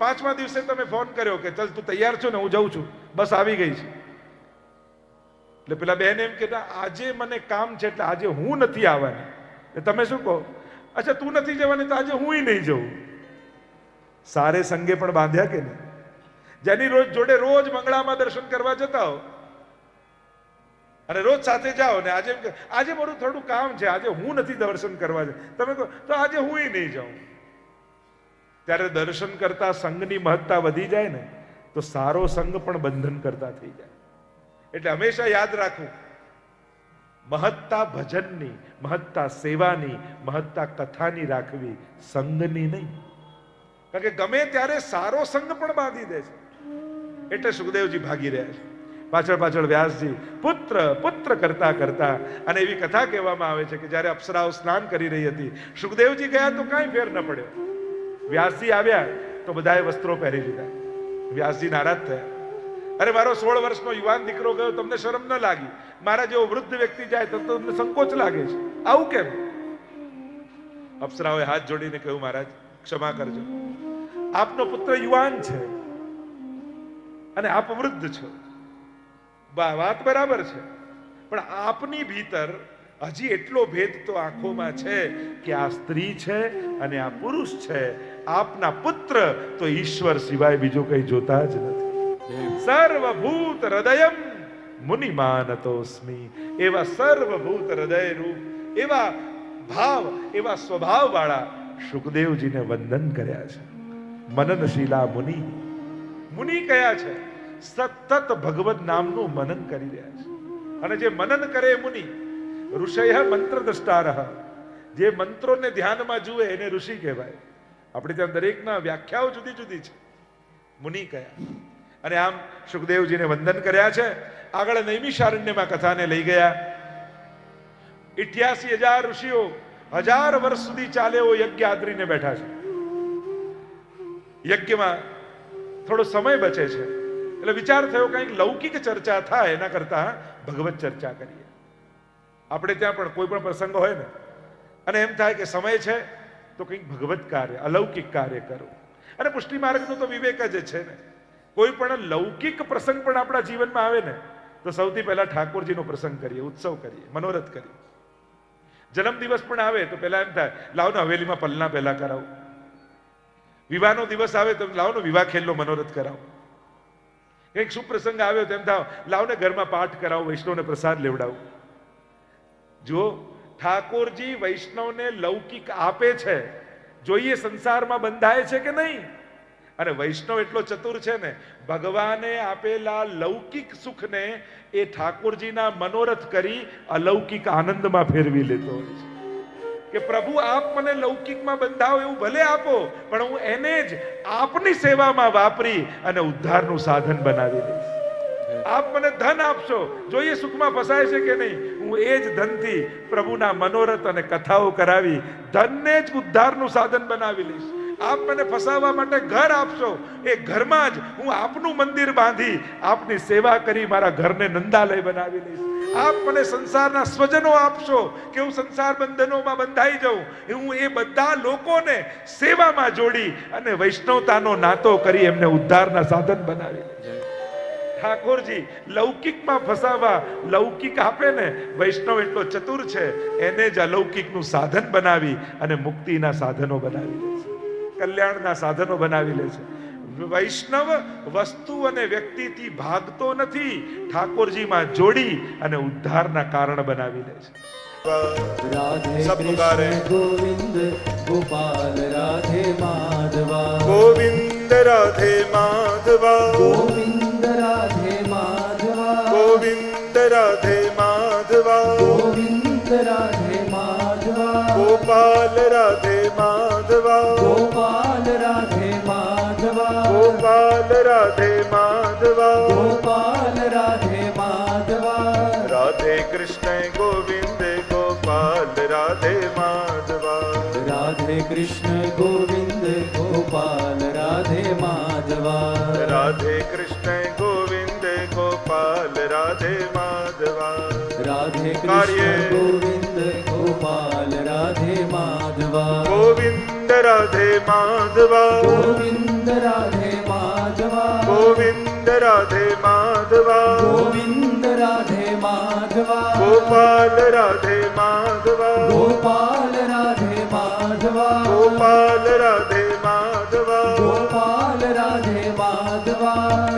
5મા દિવસે તમે ફોન કર્યો કે ચલ તું તૈયાર છો ને, હું જાઉં છું, બસ આવી ગઈ છે. એટલે પેલા બહેન એમ કે આજે મને કામ છે એટલે આજે હું નથી આવવાની. તમે શું કહો? અચ્છા તું નથી જવાની તો આજે હું નહીં જઉં. સારે સંગે પણ બાંધ્યા કે નહીં? જેની જોડે રોજ મંગળામાં દર્શન કરવા જતા હો અને રોજ સાથે જાઓ ને આજે આજે મારું થોડું કામ છે, આજે હું નથી દર્શન કરવા જાય, તમે કહો તો આજે હું નહીં જાઉં. ત્યારે દર્શન કરતા સંઘની મહત્તા વધી જાય ને તો સારો સંઘ પણ બંધન કરતા થઈ જાય. એટલે હંમેશા યાદ રાખવું, મહત્તા ભજનની, મહત્તા સેવાની, મહત્તા કથાની રાખવી, સંઘની નહીં. કારણ કે ગમે ત્યારે સારો સંઘ પણ બાંધી દે છે. એટલે સુખદેવજી ભાગી રહ્યા છે. પાછળ પાછળ વ્યાસજી પુત્ર પુત્ર કરતા કરતા, અને એવી કથા કહેવામાં આવે છે કે જ્યારે અપ્સરાઓ સ્નાન કરી રહી હતી, સુખદેવજી ગયા તો કાંઈ ફેર ન પડ્યો. વ્યાસજી આવ્યા તો બધાએ વસ્ત્રો પહેરી લીધા. વ્યાસજી નારાજ થયા, અરે મારો 16 વર્ષનો યુવાન દીકરો ગયો, તમને શરમ ન લાગી? મારા જેવો વૃદ્ધ વ્યક્તિ જાય તો તમને સંકોચ લાગે છે, આવું કેમ? અપ્સરાઓએ હાથ જોડીને કહ્યું, મહારાજ ક્ષમા કરજો, આપનો પુત્ર યુવાન છે અને આપ વૃદ્ધ છો, વાત બરાબર છે, પણ આપની ભીતર હજી એટલો ભેદ તો આંખોમાં છે કે આ સ્ત્રી છે અને આ પુરુષ છે. આપના પુત્ર તો ઈશ્વર સિવાય બીજું કઈ જોતા જ નથી. સર્વભૂત હૃદયમ મુનિમાનતોસ્મિ. એવા સર્વભૂત હૃદય રૂપ, એવા ભાવ, એવા સ્વભાવ વાળા સુખદેવજીને વંદન કર્યા છે. મનનશીલા મુનિ. મુનિ કયા છે? સતત ભગવદ નામનું મનન કરી રહ્યા છે. અને જે મનન કરે મુનિ, ઋષય મંત્ર દ્રષ્ટારઃ. જે મંત્રોને ધ્યાનમાં જુએ એને ઋષિ કહેવાય. આપણે ત્યાં દરેકના વ્યાખ્યાઓ જુદી જુદી છે. મુનિ કયા? અને આમ સુખદેવજીને વંદન કર્યા છે. આગળ નૈમિષારણ્યમાં કથાને લઈ ગયા. 88,000 ઋષિઓ 1000 વર્ષ સુધી ચાલે એવો યજ્ઞ આદરીને બેઠા છે. યજ્ઞમાં થોડો સમય બચે છે એટલે વિચાર થયો કંઈક લૌકિક ચર્ચા થાય એના કરતા ભગવત ચર્ચા કરીએ. આપણે ત્યાં પણ કોઈ પણ પ્રસંગ હોય ને અને એમ થાય કે સમય છે તો કંઈક ભગવત કાર્ય, અલૌકિક કાર્ય કરો. અને પુષ્ટિ માર્ગનો તો વિવેક જ છે ને. કોઈ પણ લૌકિક પ્રસંગ પણ આપણા જીવનમાં આવે ને તો સૌથી પહેલા ઠાકોરજીનો પ્રસંગ કરીએ, ઉત્સવ કરીએ, મનોરથ કરીએ. જન્મદિવસ પણ આવે તો પહેલા એમ થાય લાવો ને હવેલીમાં પલના પહેલા કરાવું. વિવાહનો દિવસ આવે તો લાવો ને વિવાહ ખેલનો મનોરથ કરાવો. કંઈક શુભ પ્રસંગ આવ્યો તો એમ થાવ લાવો ને ઘરમાં પાઠ કરાવો, વૈષ્ણવને પ્રસાદ લેવડાવો. જો ઠાકોરજી વૈષ્ણવને લૌકિક આપે છે, જોઈએ સંસારમાં બંધાય છે કે નહીં. અને વૈષ્ણવ એટલો ચતુર છે ને, ભગવાને આપેલા લૌકિક સુખને એ ઠાકોરજીના મનોરથ કરી અલૌકિક આનંદમાં ફેરવી લેતો હોય છે. કે પ્રભુ આપ મને લૌકિકમાં બંધાવો એવું ભલે આપો, પણ હું એને જ આપની સેવામાં વાપરી અને ઉદ્ધારનું સાધન બનાવી દઈશ. આપ મને ધન આપશો, જોઈએ સુખમાં ફસાય છે કે નહીં, હું એ જ ધનથી પ્રભુના મનોરથ અને કથાઓ કરાવી ધનને જ ઉદ્ધારનું સાધન બનાવી લઈશ. આપ મને ફસાવવા માટે ઘર આપશો, એ ઘરમાં જ હું આપનું મંદિર બાંધી આપની સેવા કરી મારા ઘરને નંદાલય બનાવી લઈશ. આપ મને સંસારના સ્વજનો આપશો કે હું સંસાર બંધનોમાં બંધાઈ જાઉં, હું એ બધા લોકોને સેવામાં જોડી અને વૈષ્ણવતાનો નાતો કરી એમને ઉદ્ધારના સાધન બનાવી લઈશ. ઠાકોરજી લૌકિકમાં ફસાવા લૌકિક આપે ને, વૈષ્ણવ એટલો ચતુર છે, એને જ અલૌકિકનું સાધન બનાવી અને મુક્તિના સાધનો બનાવી લે છે, કલ્યાણના સાધનો બનાવી લે છે. વૈષ્ણવ વસ્તુ અને વ્યક્તિથી ભાગતો નથી, ઠાકોરજીમાં જોડી અને ઉદ્ધારના કારણ બનાવી લે છે. राधे सब पुकारे। कृष्ण गोविंद गोपाल राधे माधवा गोविंद राधे माधवा, गोविंद राधे माधवा गोविंद राधे माधवा, गोविंद राधे माधवा गोपाल राधे माधवा, गोपाल राधे माधवा गोपाल राधे माधवा, गोपाल राधे माधवा राधे कृष्ण गोविंद गोपाल राधे माधवा, राधे कृष्ण गोविंद गोपाल राधे माधवा राधे कृष्ण गोविंद गोपाल राधे माधवा, राधे कार्य। कृष्ण गोविंद गोपाल राधे माधवा गोविंद राधे माधवा, गोविंद राधे माधवा गोविंद राधे माधवा, गोविंद राधे माधवा गोपाल राधे माधवा, गोपाल राधे माधवा गोपाल राधे माधवा, गोपाल राधे माधवा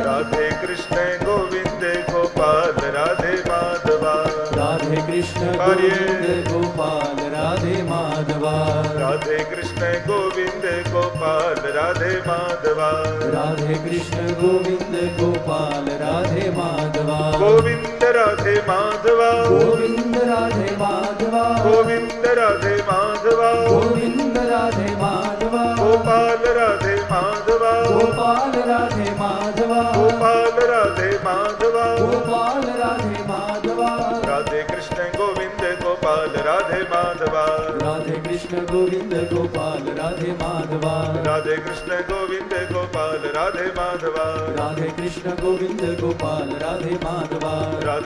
राधे कृष्ण गोविंद गोपाल राधे माधवा, राधे कृष्ण कार्य। गोविंद गोपाल राधे माधवा राधे कृष्ण गोविंद गोपाल राधे माधवा, राधे कृष्ण गोविंद गोपाल राधे माधवा गोविंद राधे माधवा, गोविंद राधे माधवा गोविंद राधे माधवा, गोविंद राधे माधवा गोपाल राधे माधवा, गोपाल राधे माधवा गोपाल राधे माधवा, गोपाल राधे माधवा राधे कृष्ण गोविंद गोपाल राधे माधवा, राधे कृष्ण गोविंद गोपाल राधे माधवा राधे कृष्ण गोविंद गोपाल राधे माधवा, राधे कृष्ण गोविंद गोपाल राधे माधवा राधे